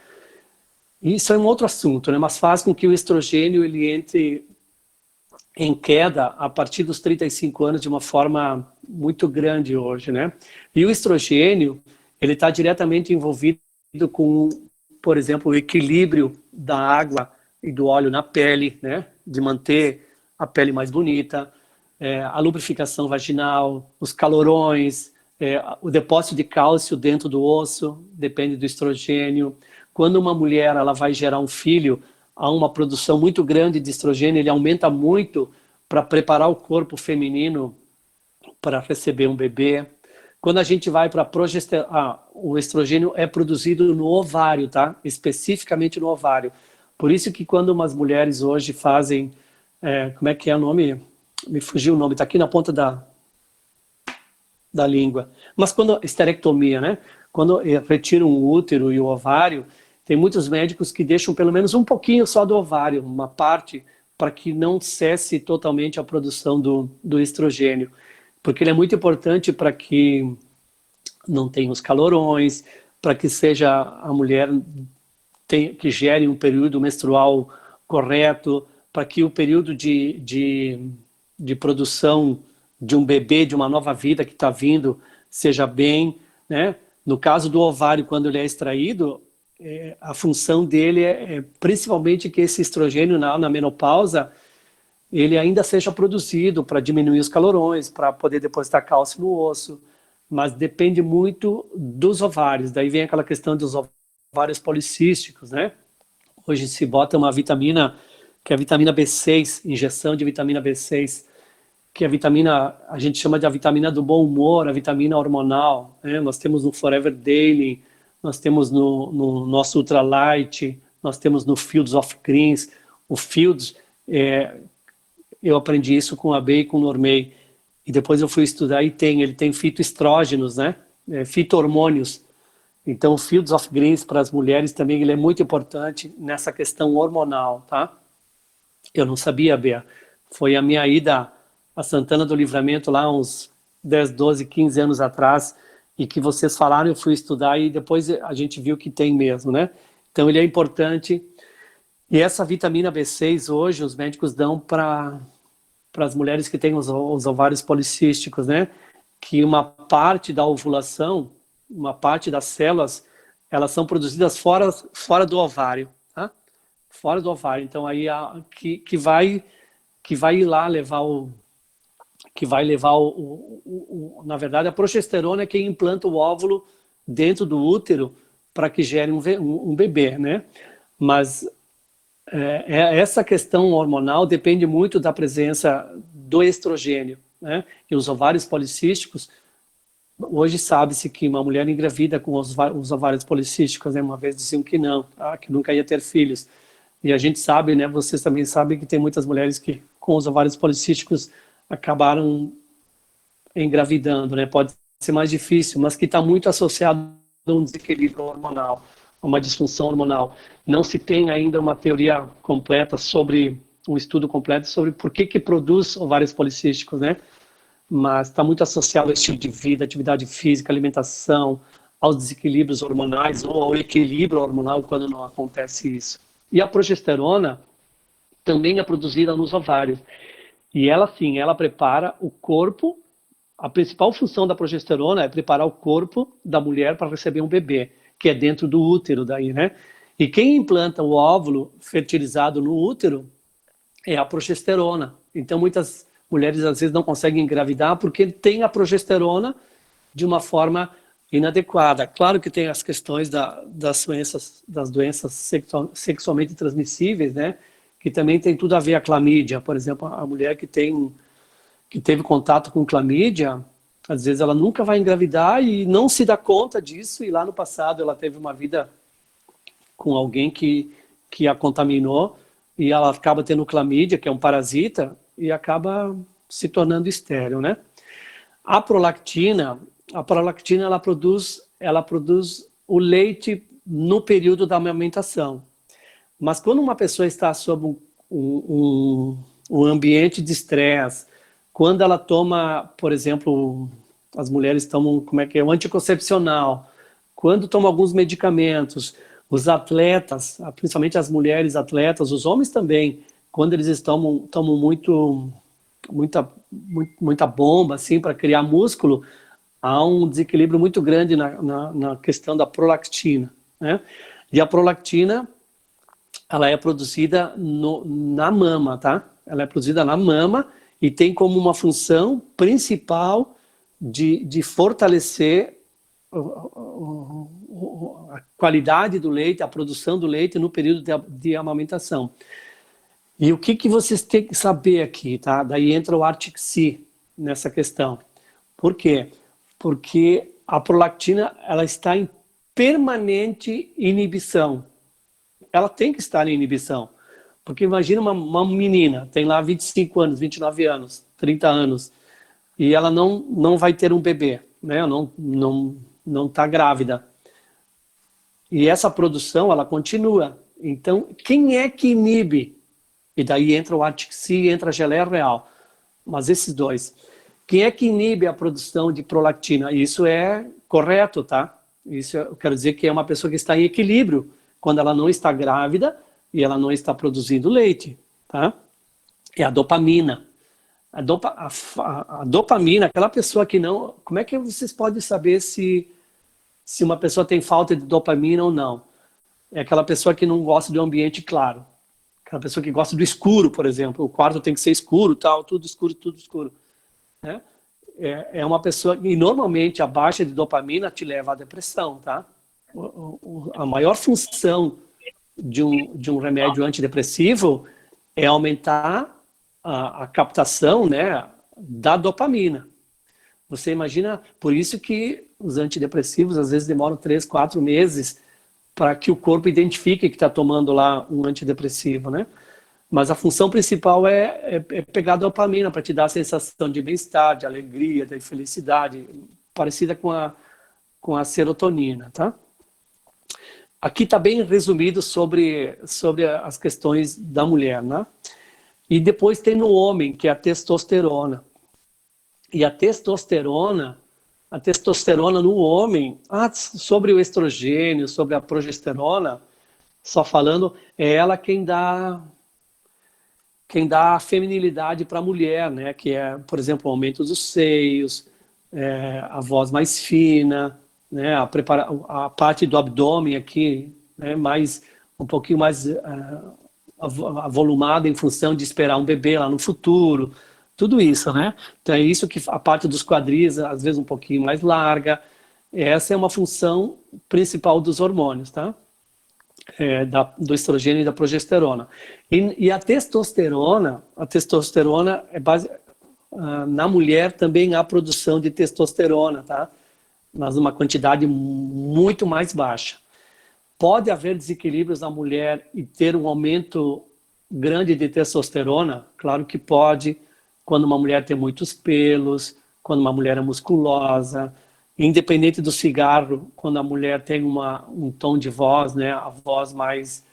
B: Isso é um outro assunto, né? Mas faz com que o estrogênio ele entre em queda a partir dos 35 anos de uma forma muito grande hoje, né? E o estrogênio, ele está diretamente envolvido com, por exemplo, o equilíbrio da água e do óleo na pele, né? De manter a pele mais bonita, a lubrificação vaginal, os calorões, o depósito de cálcio dentro do osso, depende do estrogênio. Quando uma mulher ela vai gerar um filho, há uma produção muito grande de estrogênio, ele aumenta muito para preparar o corpo feminino para receber um bebê. Quando a gente vai para a progesterona, o estrogênio é produzido no ovário, tá? Especificamente no ovário. Por isso que quando umas mulheres hoje fazem, como é que é o nome? Me fugiu o nome, está aqui na ponta da língua. Mas quando, esterectomia, né? Quando retiram o útero e o ovário, tem muitos médicos que deixam pelo menos um pouquinho só do ovário, uma parte, para que não cesse totalmente a produção do estrogênio. Porque ele é muito importante para que não tenha os calorões, para que seja a mulher que gere um período menstrual correto, para que o período de produção de um bebê, de uma nova vida que está vindo, seja bem, né? No caso do ovário, quando ele é extraído, a função dele é principalmente que esse estrogênio na menopausa, ele ainda seja produzido para diminuir os calorões, para poder depositar cálcio no osso, mas depende muito dos ovários. Daí vem aquela questão dos ovários policísticos, né? Hoje se bota uma vitamina, que é a vitamina B6, injeção de vitamina B6, que é a vitamina, a gente chama de a vitamina do bom humor, a vitamina hormonal, né? Nós temos no Forever Daily nós temos no nosso Ultralight, nós temos no Fields of Greens. O Fields, eu aprendi isso com a Bey e com o Normei, e depois eu fui estudar e ele tem fitoestrógenos, né? Fito-hormônios. Então o Fields of Greens para as mulheres também ele é muito importante nessa questão hormonal, tá? Eu não sabia, Bea. Foi a minha ida a Santana do Livramento lá uns 10, 12, 15 anos atrás, e que vocês falaram, eu fui estudar e depois a gente viu que tem mesmo, né? Então ele é importante. E essa vitamina B6 hoje os médicos dão para as mulheres que têm os ovários policísticos, né? Que uma parte da ovulação, uma parte das células, elas são produzidas fora do ovário, tá? Fora do ovário. Então aí que vai ir lá levar na verdade, a progesterona é quem implanta o óvulo dentro do útero para que gere um bebê, né? Mas essa questão hormonal depende muito da presença do estrogênio, né? E os ovários policísticos, hoje sabe-se que uma mulher engravida com os ovários policísticos, né? Uma vez diziam que não, tá? Que nunca ia ter filhos. E a gente sabe, né? Vocês também sabem que tem muitas mulheres que com os ovários policísticos acabaram engravidando, né? Pode ser mais difícil, mas que está muito associado a um desequilíbrio hormonal, a uma disfunção hormonal. Não se tem ainda uma teoria completa um estudo completo sobre por que produz ovários policísticos, né? Mas está muito associado ao estilo de vida, atividade física, alimentação, aos desequilíbrios hormonais ou ao equilíbrio hormonal quando não acontece isso. E a progesterona também é produzida nos ovários. E ela, sim, ela prepara o corpo. A principal função da progesterona é preparar o corpo da mulher para receber um bebê, que é dentro do útero daí, né? E quem implanta o óvulo fertilizado no útero é a progesterona. Então, muitas mulheres, às vezes, não conseguem engravidar porque tem a progesterona de uma forma inadequada. Claro que tem as questões das doenças sexualmente transmissíveis, né? Que também tem tudo a ver a clamídia. Por exemplo, a mulher que teve contato com clamídia, às vezes ela nunca vai engravidar e não se dá conta disso, e lá no passado ela teve uma vida com alguém que a contaminou, e ela acaba tendo clamídia, que é um parasita, e acaba se tornando estéril, né? A prolactina ela produz o leite no período da amamentação. Mas quando uma pessoa está sob um ambiente de estresse, quando ela toma, por exemplo, as mulheres tomam, o anticoncepcional, quando tomam alguns medicamentos, os atletas, principalmente as mulheres atletas, os homens também, quando eles tomam muita bomba assim, para criar músculo, há um desequilíbrio muito grande na questão da prolactina, né? E a prolactina, ela é produzida na mama, tá? Ela é produzida na mama e tem como uma função principal de fortalecer a qualidade do leite, a produção do leite no período de amamentação. E o que vocês têm que saber aqui, tá? Daí entra o Arctic Sea nessa questão. Por quê? Porque a prolactina, ela está em permanente inibição. Ela tem que estar em inibição. Porque imagina uma menina, tem lá 25 anos, 29 anos, 30 anos, e ela não vai ter um bebê, né? Não está grávida. E essa produção, ela continua. Então, quem é que inibe? E daí entra o Arctic Sea, entra a geleia real. Mas esses dois. Quem é que inibe a produção de prolactina? Isso é correto, tá? Isso eu quero dizer que é uma pessoa que está em equilíbrio quando ela não está grávida e ela não está produzindo leite, tá? É a dopamina. A dopamina, aquela pessoa que não... Como é que vocês podem saber se uma pessoa tem falta de dopamina ou não? É aquela pessoa que não gosta de um ambiente claro. Aquela pessoa que gosta do escuro, por exemplo. O quarto tem que ser escuro, tal, tudo escuro. Né? É uma pessoa... E normalmente a baixa de dopamina te leva à depressão, tá? A maior função de um remédio antidepressivo é aumentar a captação, né, da dopamina. Você imagina, por isso que os antidepressivos às vezes demoram 3, 4 meses para que o corpo identifique que está tomando lá um antidepressivo, né? Mas a função principal é pegar a dopamina para te dar a sensação de bem-estar, de alegria, de felicidade, parecida com a serotonina, tá? Aqui está bem resumido sobre as questões da mulher, né? E depois tem no homem, que é a testosterona. E a testosterona no homem, sobre o estrogênio, sobre a progesterona, só falando, é ela quem dá a feminilidade para a mulher, né? Que é, por exemplo, o aumento dos seios, a voz mais fina, né? A parte do abdômen aqui, né? Um pouquinho mais avolumada em função de esperar um bebê lá no futuro, tudo isso, né? Então é isso que a parte dos quadris, às vezes um pouquinho mais larga. Essa é uma função principal dos hormônios, tá? Do estrogênio e da progesterona. E a testosterona é na mulher também há produção de testosterona, tá? Mas uma quantidade muito mais baixa. Pode haver desequilíbrios na mulher e ter um aumento grande de testosterona? Claro que pode, quando uma mulher tem muitos pelos, quando uma mulher é musculosa, independente do cigarro, quando a mulher tem um tom de voz, né, a voz mais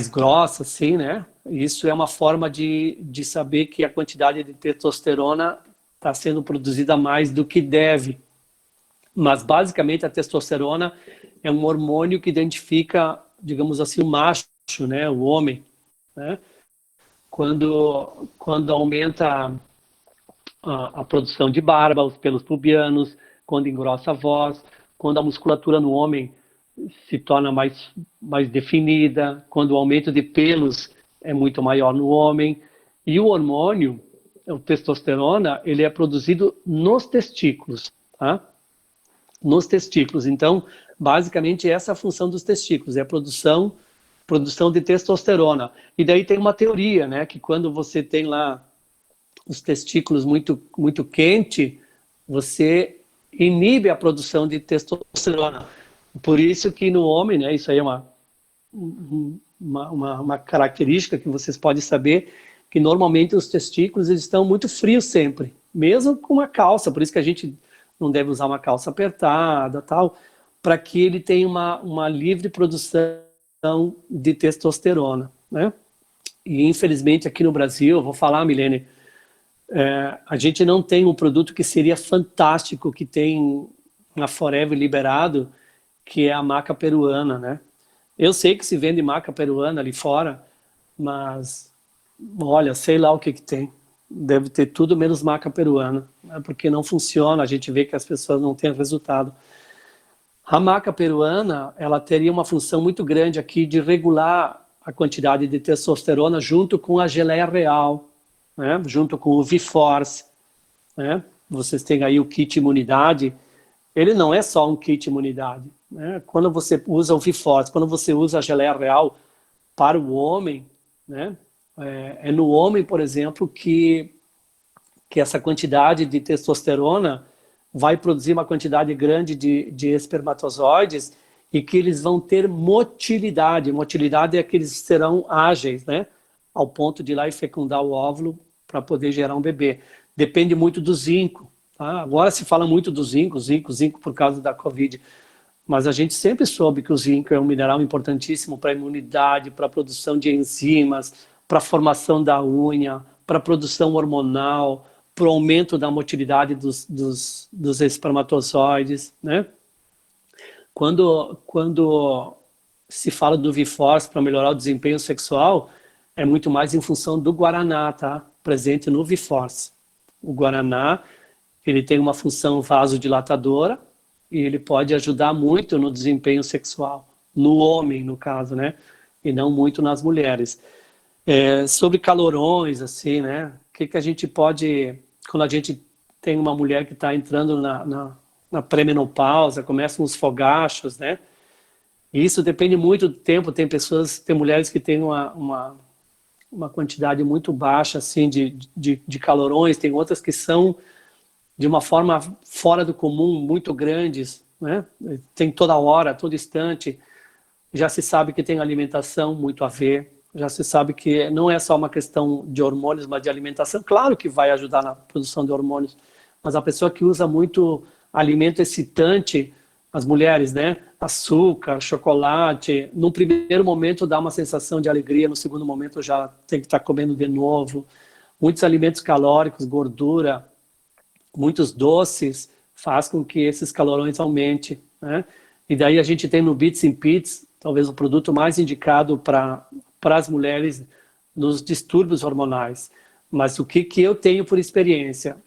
B: grossa, assim, né? Isso é uma forma de saber que a quantidade de testosterona está sendo produzida mais do que deve. Mas, basicamente, a testosterona é um hormônio que identifica, digamos assim, o macho, né, o homem, né? Quando aumenta a produção de barba, os pelos pubianos, quando engrossa a voz, quando a musculatura no homem se torna mais definida, quando o aumento de pelos é muito maior no homem. E o hormônio, o testosterona, ele é produzido nos testículos, tá? Nos testículos. Então, basicamente, essa é a função dos testículos, é a produção de testosterona. E daí tem uma teoria, né, que quando você tem lá os testículos muito, muito quente, você inibe a produção de testosterona. Por isso que no homem, né, isso aí é uma característica que vocês podem saber, que normalmente os testículos eles estão muito frios sempre, mesmo com uma calça, por isso que a gente não deve usar uma calça apertada, tal, para que ele tenha uma livre produção de testosterona, né? E infelizmente aqui no Brasil, eu vou falar, Milene, a gente não tem um produto que seria fantástico, que tem na Forever liberado, que é a maca peruana, né? Eu sei que se vende maca peruana ali fora, mas, olha, sei lá o que tem. Deve ter tudo menos maca peruana, né? Porque não funciona, a gente vê que as pessoas não têm resultado. A maca peruana, ela teria uma função muito grande aqui de regular a quantidade de testosterona junto com a geleia real, né? Junto com o V-Force, né? Vocês têm aí o kit imunidade, ele não é só um kit imunidade, né? Quando você usa o V-Force, quando você usa a geleia real para o homem, né? É no homem, por exemplo, que essa quantidade de testosterona vai produzir uma quantidade grande de espermatozoides e que eles vão ter motilidade. Motilidade é que eles serão ágeis, né? Ao ponto de ir lá e fecundar o óvulo para poder gerar um bebê. Depende muito do zinco, tá? Agora se fala muito do zinco por causa da Covid, mas a gente sempre soube que o zinco é um mineral importantíssimo para a imunidade, para a produção de enzimas, para a formação da unha, para a produção hormonal, para o aumento da motilidade dos espermatozoides, né? Quando se fala do V-Force para melhorar o desempenho sexual, é muito mais em função do guaraná, tá? Presente no V-Force. O guaraná, ele tem uma função vasodilatadora e ele pode ajudar muito no desempenho sexual, no homem, no caso, né? E não muito nas mulheres. Sobre calorões, assim, né? O que a gente pode, quando a gente tem uma mulher que está entrando na pré-menopausa, começam os fogachos, né? E isso depende muito do tempo. Tem mulheres que têm uma quantidade muito baixa, assim, de calorões, tem outras que são de uma forma fora do comum, muito grandes, né? Tem toda hora, todo instante. Já se sabe que tem alimentação muito a ver, já se sabe que não é só uma questão de hormônios, mas de alimentação. Claro que vai ajudar na produção de hormônios, mas a pessoa que usa muito alimento excitante, as mulheres, né? Açúcar, chocolate, no primeiro momento dá uma sensação de alegria, no segundo momento já tem que estar comendo de novo. Muitos alimentos calóricos, gordura, muitos doces, faz com que esses calorões aumentem, né? E daí a gente tem no Beats and Pits, talvez o produto mais indicado para as mulheres nos distúrbios hormonais. Mas o que eu tenho por experiência,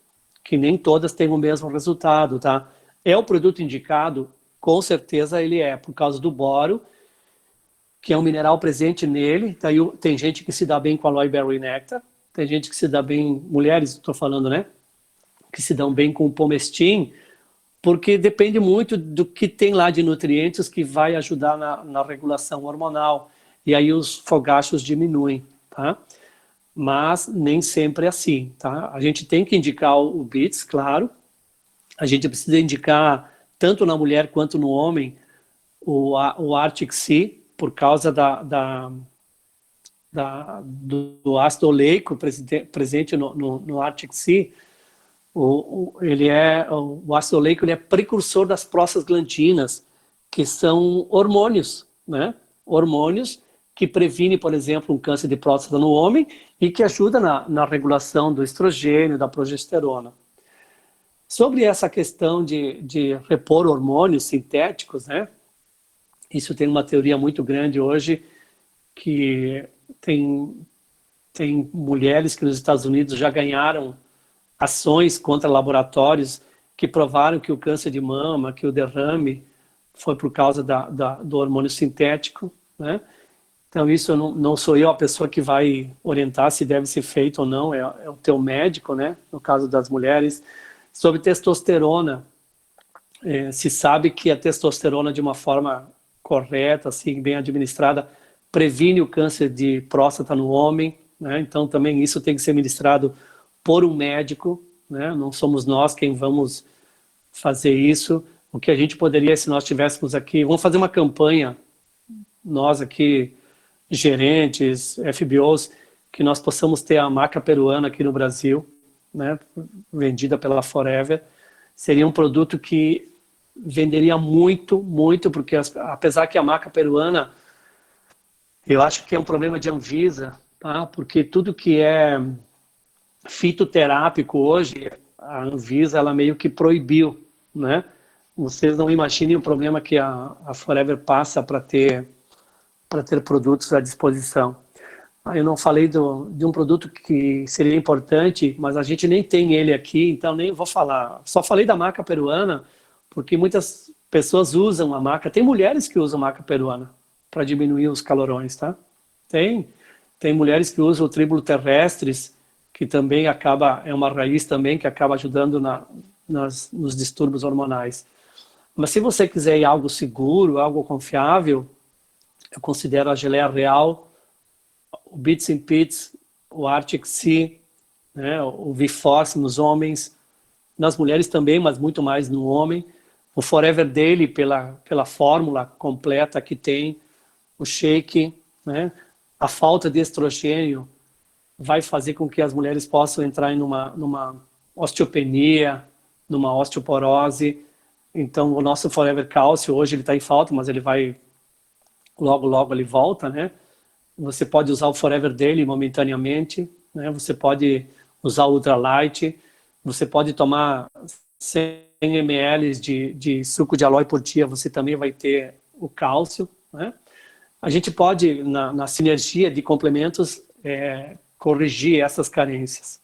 B: que nem todas têm o mesmo resultado, tá? É o produto indicado, com certeza ele é, por causa do boro, que é um mineral presente nele. Daí tem gente que se dá bem com aloe berry nectar, tem gente que se dá bem, mulheres, estou falando, né? Que se dão bem com o pomestim, porque depende muito do que tem lá de nutrientes que vai ajudar na regulação hormonal. E aí os fogachos diminuem, tá? Mas nem sempre é assim, tá? A gente tem que indicar o BITS, claro. A gente precisa indicar, tanto na mulher quanto no homem, o Arctic Sea, por causa do ácido oleico presente no Arctic Sea. O ácido oleico ele é precursor das prostaglandinas, que são hormônios, né? Hormônios que previnem, por exemplo, um câncer de próstata no homem e que ajuda na regulação do estrogênio, da progesterona. Sobre essa questão de repor hormônios sintéticos, né? Isso tem uma teoria muito grande hoje, que tem mulheres que nos Estados Unidos já ganharam ações contra laboratórios que provaram que o câncer de mama, que o derrame foi por causa do hormônio sintético, né? Então isso não sou eu a pessoa que vai orientar se deve ser feito ou não, é o teu médico, né? No caso das mulheres. Sobre testosterona, se sabe que a testosterona de uma forma correta, assim, bem administrada, previne o câncer de próstata no homem, né? Então também isso tem que ser ministrado por um médico, né? Não somos nós quem vamos fazer isso. O que a gente poderia, se nós tivéssemos aqui, vamos fazer uma campanha, nós aqui, gerentes, FBOs, que nós possamos ter a maca peruana aqui no Brasil, né? Vendida pela Forever. Seria um produto que venderia muito, muito, porque apesar que a maca peruana, eu acho que é um problema de Anvisa, tá? Porque tudo que é fitoterápico hoje, a Anvisa ela meio que proibiu, né? Vocês não imaginem o problema que a Forever passa para ter produtos à disposição. Eu não falei de um produto que seria importante, mas a gente nem tem ele aqui, então nem vou falar. Só falei da maca peruana, porque muitas pessoas usam a maca. Tem mulheres que usam maca peruana para diminuir os calorões, tá? Tem mulheres que usam o tríbulo terrestres, que também é uma raiz também que acaba ajudando nos distúrbios hormonais. Mas se você quiser ir algo seguro, algo confiável, eu considero a geleia real, o Beats and Pits, o Arctic Sea, né, o V-Force nos homens, nas mulheres também, mas muito mais no homem. O Forever Daily, pela fórmula completa que tem, o shake, né, a falta de estrogênio vai fazer com que as mulheres possam entrar em numa osteopenia, numa osteoporose. Então, o nosso Forever Cálcio, hoje ele está em falta, mas ele vai, logo ele volta, né? Você pode usar o Forever Daily momentaneamente, né? Você pode usar o Ultralight, você pode tomar 100 ml de suco de aloe por dia, você também vai ter o cálcio, né? A gente pode, na sinergia de complementos, corrigir essas carências.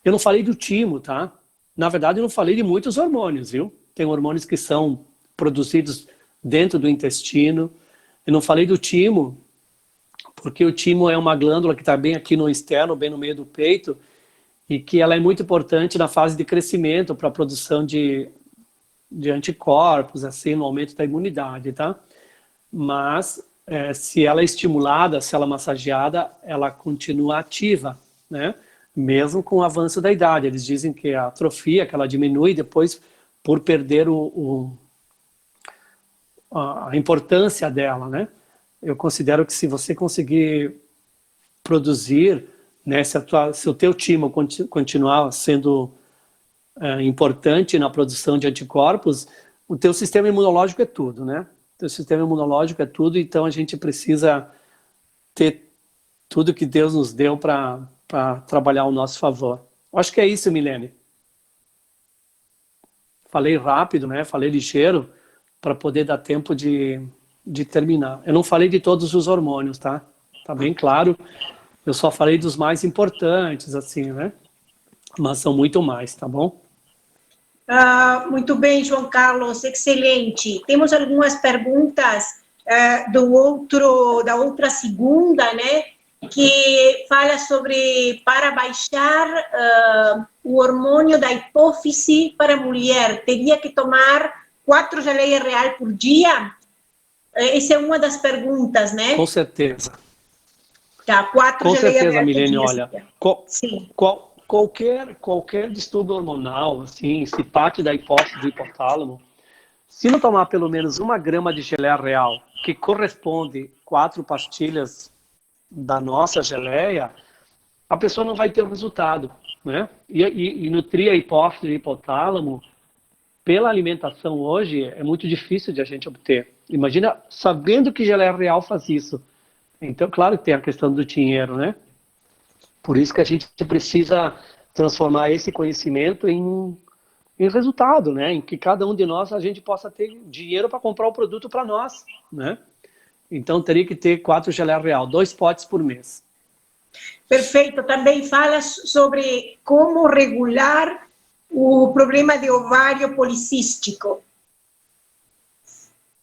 B: Eu não falei do timo, tá? Na verdade, eu não falei de muitos hormônios, viu? Tem hormônios que são produzidos dentro do intestino. Eu não falei do timo, porque o timo é uma glândula que está bem aqui no externo, bem no meio do peito, e que ela é muito importante na fase de crescimento para a produção de anticorpos, assim, no aumento da imunidade, tá? Mas se ela é estimulada, se ela é massageada, ela continua ativa, né? mesmo com o avanço da idade. Eles dizem que a atrofia, que ela diminui depois por perder a importância dela, né? Eu considero que se você conseguir produzir, né, se o teu time continuar sendo importante na produção de anticorpos, o teu sistema imunológico é tudo, né? O teu sistema imunológico é tudo, então a gente precisa ter tudo que Deus nos deu para trabalhar ao nosso favor. Acho que é isso, Milene. Falei rápido, né? Falei ligeiro, para poder dar tempo de terminar. Eu não falei de todos os hormônios, tá? Tá bem claro. Eu só falei dos mais importantes, assim, né? Mas são muito mais, tá bom?
A: Muito bem, João Carlos, excelente. Temos algumas perguntas da outra segunda, né? Que fala sobre para baixar o hormônio da hipófise para a mulher, teria que tomar 4 geleias real por dia? Essa é uma das perguntas, né?
B: Com certeza.
A: Tá, 4
B: Com
A: geleias
B: certeza,
A: real por
B: Milene,
A: dia.
B: olha,
A: Sim.
B: qualquer distúrbio hormonal, assim, se parte da hipófise do hipotálamo, se não tomar pelo menos 1 grama de geleia real, que corresponde 4 pastilhas da nossa geleia, a pessoa não vai ter o resultado, né? E nutrir a hipófise do hipotálamo, pela alimentação hoje, é muito difícil de a gente obter. Imagina, sabendo que geleia real faz isso. Então, claro que tem a questão do dinheiro, né? Por isso que a gente precisa transformar esse conhecimento em resultado, né? Em que cada um de nós, a gente possa ter dinheiro para comprar o produto para nós, né? Então, teria que ter 4 geleia real, 2 potes por mês.
A: Perfeito. Também fala sobre como regular o problema de ovário policístico.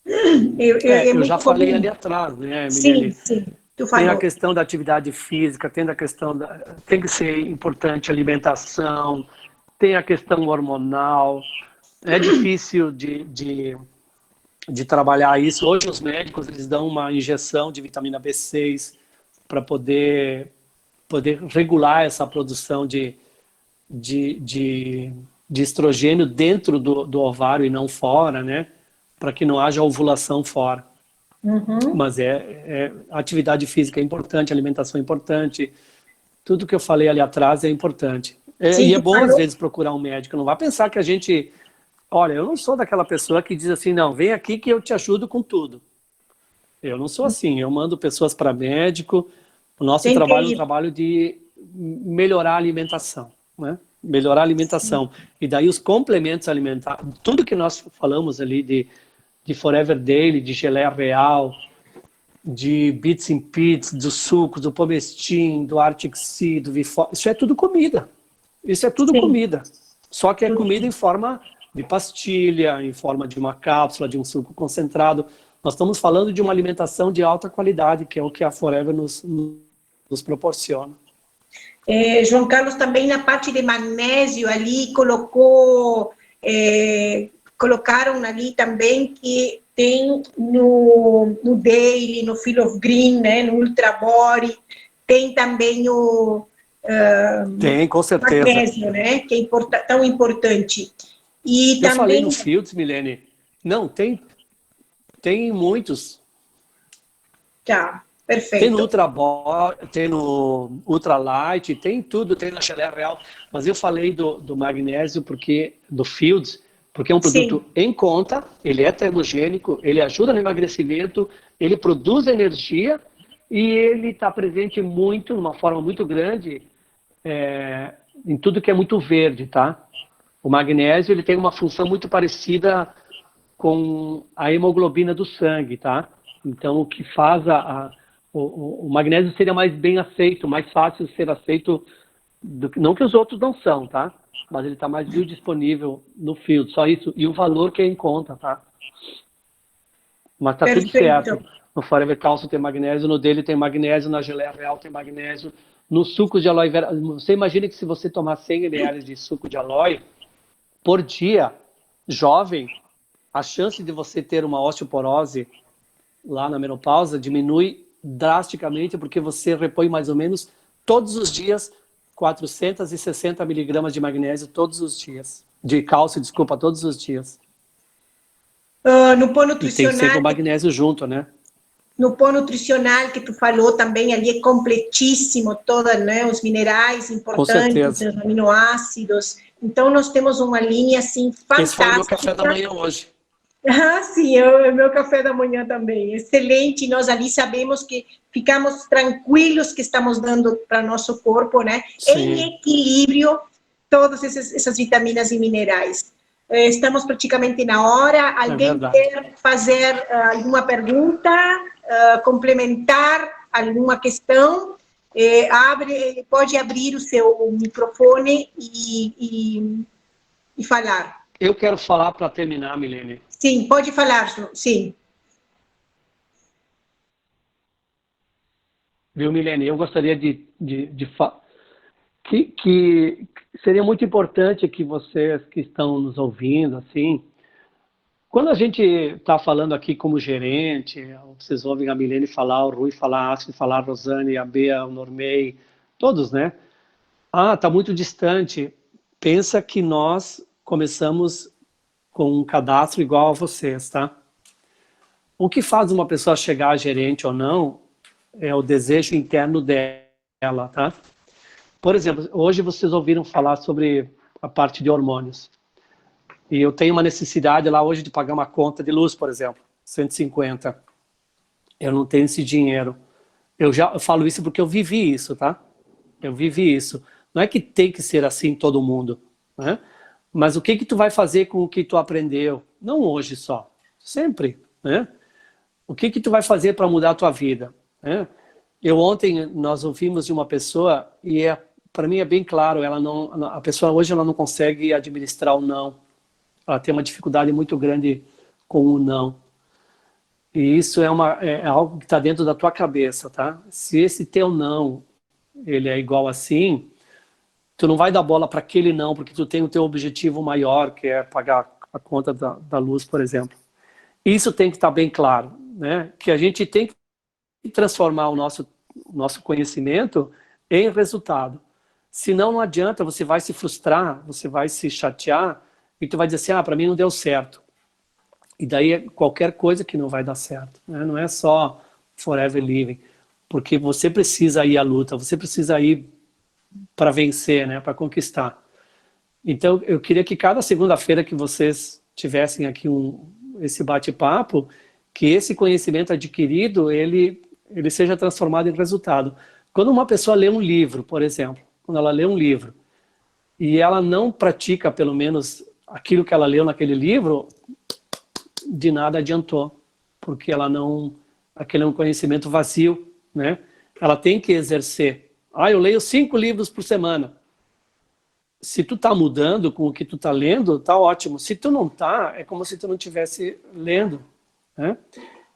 B: Eu já falei ali atrás, né, Milene?
A: Sim, tu falou.
B: Tem a questão da atividade física, tem que ser importante a alimentação, tem a questão hormonal. É difícil de trabalhar isso. Hoje os médicos eles dão uma injeção de vitamina B6 para poder regular essa produção de estrogênio dentro do ovário e não fora, né? Para que não haja ovulação fora.
A: Uhum.
B: Mas atividade física é importante, alimentação é importante, tudo que eu falei ali atrás é importante.
A: Sim,
B: e é bom, às vezes, procurar um médico. Não vai pensar que a gente... Olha, eu não sou daquela pessoa que diz assim, não, vem aqui que eu te ajudo com tudo. Eu não sou assim, eu mando pessoas para médico. O nosso trabalho é um trabalho de melhorar a alimentação, né? Melhorar a alimentação. Sim. E daí os complementos alimentares, tudo que nós falamos ali de Forever Daily, de geleia real, de Bits and Pits, do suco, do Pomestin, do Arctic Sea, do Vifor, isso é tudo comida. Isso é tudo comida. Só que é comida em forma de pastilha, em forma de uma cápsula, de um suco concentrado. Nós estamos falando de uma alimentação de alta qualidade, que é o que a Forever nos proporciona.
A: João Carlos, também na parte de magnésio ali colocaram ali também que tem no Daily, no Feel of Green, né, no Ultra Body, tem também o
B: tem, com certeza.
A: magnésio, né, que é tão importante. E
B: eu
A: também...
B: falei no Fields, Milene. Não, tem muitos.
A: Tá, perfeito.
B: Tem no Ultra Body, tem no Ultra Light, tem tudo, tem na geleia real. Mas eu falei do magnésio do Fields, porque é um produto em conta, ele é termogênico, ele ajuda no emagrecimento, ele produz energia e ele está presente muito, de uma forma muito grande, em tudo que é muito verde, tá? O magnésio ele tem uma função muito parecida com a hemoglobina do sangue, tá? Então, o que faz o magnésio seria mais bem aceito, mais fácil de ser aceito, não que os outros não são, tá? Mas ele está mais biodisponível no field, só isso. E o valor que é em conta, tá? Mas tá tudo certo. No Forever Calcio tem magnésio, no dele tem magnésio, na geleia real tem magnésio, no suco de aloe vera. Você imagina que se você tomar 100 ml de suco de aloe por dia, jovem, a chance de você ter uma osteoporose lá na menopausa diminui drasticamente, porque você repõe mais ou menos todos os dias 460 miligramas de magnésio todos os dias. De cálcio, desculpa, todos os dias.
A: No pão
B: E
A: nutricional...
B: tem sempre o magnésio junto, né?
A: No pão nutricional que tu falou também, ali é completíssimo, todos, né, os minerais importantes, os aminoácidos. Então, nós temos uma linha, assim, fantástica.
B: Esse foi o meu café da manhã hoje.
A: Ah, sim, é o meu café da manhã também. Excelente, nós ali sabemos que ficamos tranquilos que estamos dando para nosso corpo, né?
B: Sim.
A: Em equilíbrio, todas essas vitaminas e minerais. Estamos praticamente na hora. Alguém quer fazer alguma pergunta, complementar alguma questão? Pode abrir o seu microfone e falar.
B: Eu quero falar para terminar, Milene.
A: Sim, pode falar, sim.
B: Viu, Milene? Eu gostaria de falar que seria muito importante que vocês que estão nos ouvindo, assim, quando a gente está falando aqui como gerente, vocês ouvem a Milene falar, o Rui falar, a Astrid falar, a Rosane, a Bea, o Normei, todos, né? Ah, está muito distante. Pensa que nós começamos com um cadastro igual a vocês, tá? O que faz uma pessoa chegar a gerente ou não é o desejo interno dela, tá? Por exemplo, hoje vocês ouviram falar sobre a parte de hormônios. E eu tenho uma necessidade lá hoje de pagar uma conta de luz, por exemplo, 150. Eu não tenho esse dinheiro. Eu falo isso porque eu vivi isso, tá? Eu vivi isso. Não é que tem que ser assim todo mundo, né? Mas o que tu vai fazer com o que tu aprendeu? Não hoje só, sempre, né? O que tu vai fazer para mudar a tua vida, né? Ontem nós ouvimos de uma pessoa e para mim é bem claro, a pessoa hoje ela não consegue administrar o não. Ela tem uma dificuldade muito grande com o não. E isso é algo que está dentro da tua cabeça, tá? Se esse teu não, ele é igual assim, tu não vai dar bola para aquele não, porque tu tem o teu objetivo maior, que é pagar a conta da luz, por exemplo. Isso tem que estar bem claro, né? Que a gente tem que transformar o nosso conhecimento em resultado. Senão não adianta, você vai se frustrar, você vai se chatear, e tu vai dizer assim, para mim não deu certo. E daí é qualquer coisa que não vai dar certo, né? Não é só forever living, porque você precisa ir à luta, você precisa ir para vencer, né? Para conquistar. Então eu queria que cada segunda-feira que vocês tivessem aqui esse bate-papo, que esse conhecimento adquirido, ele seja transformado em resultado. Quando uma pessoa lê um livro, por exemplo, quando ela lê um livro, e ela não pratica, pelo menos, aquilo que ela leu naquele livro, de nada adiantou, porque aquele é um conhecimento vazio, né? Ela tem que exercer. Eu leio 5 livros por semana. Se tu tá mudando com o que tu tá lendo, tá ótimo. Se tu não tá, é como se tu não estivesse lendo, né?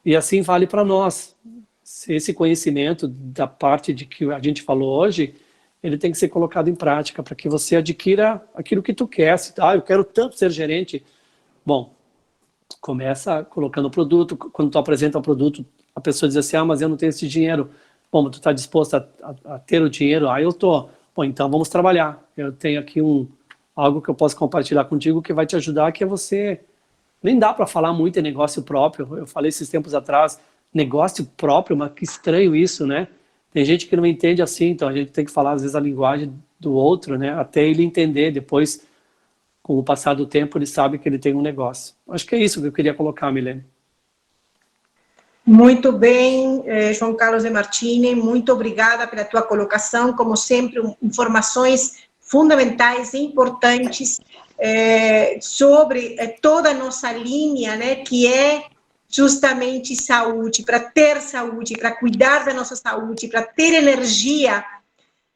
B: E assim vale para nós. Se esse conhecimento da parte de que a gente falou hoje, ele tem que ser colocado em prática para que você adquira aquilo que tu quer. Eu quero tanto ser gerente. Bom, começa colocando o produto. Quando tu apresenta o produto, a pessoa diz assim, mas eu não tenho esse dinheiro. Bom, tu está disposto a ter o dinheiro? Eu tô. Bom, então vamos trabalhar. Eu tenho aqui algo que eu posso compartilhar contigo que vai te ajudar, que é você... Nem dá para falar muito em negócio próprio. Eu falei esses tempos atrás, negócio próprio, mas que estranho isso, né? Tem gente que não entende assim, então a gente tem que falar às vezes a linguagem do outro, né? Até ele entender. Depois, com o passar do tempo, ele sabe que ele tem um negócio. Acho que é isso que eu queria colocar, Milene.
A: Muito bem, João Carlos de Martini, muito obrigada pela tua colocação, como sempre, informações fundamentais e importantes sobre toda a nossa linha, né, que é justamente saúde, para ter saúde, para cuidar da nossa saúde, para ter energia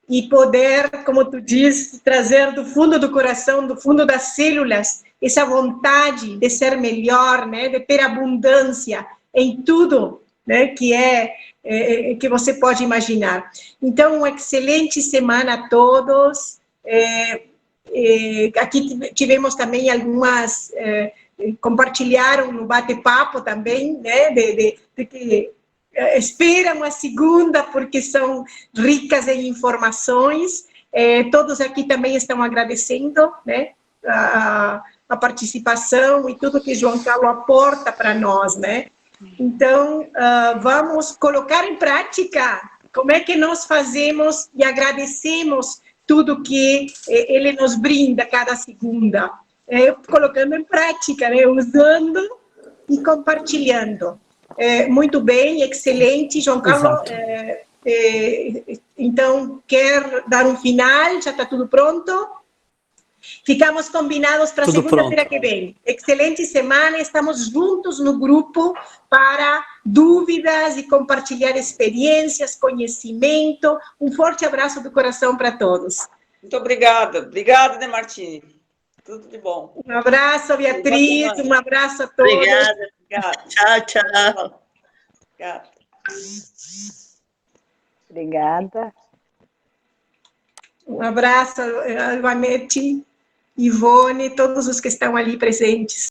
A: e poder, como tu diz, trazer do fundo do coração, do fundo das células, essa vontade de ser melhor, né, de ter abundância em tudo, né, que você pode imaginar. Então, uma excelente semana a todos. Aqui tivemos também algumas, compartilharam no bate-papo também, né, de que esperam a segunda porque são ricas em informações. Todos aqui também estão agradecendo, né, a participação e tudo que João Carlos aporta para nós, né? Então, vamos colocar em prática como é que nós fazemos e agradecemos tudo que ele nos brinda cada segunda. Colocando em prática, né? Usando e compartilhando. Muito bem, excelente, João Carlos. Então, quer dar um final? Já está tudo pronto? Ficamos combinados para segunda-feira que vem. Excelente semana, estamos juntos no grupo para dúvidas e compartilhar experiências, conhecimento. Um forte abraço do coração para todos.
D: Muito obrigada. Obrigada, Demartini. Tudo de bom.
A: Um abraço, Beatriz. Um abraço a todos.
C: Obrigada. Tchau, tchau.
D: Obrigada.
E: Obrigada.
A: Um abraço, Ivanete, Ivone, todos os que estão ali presentes.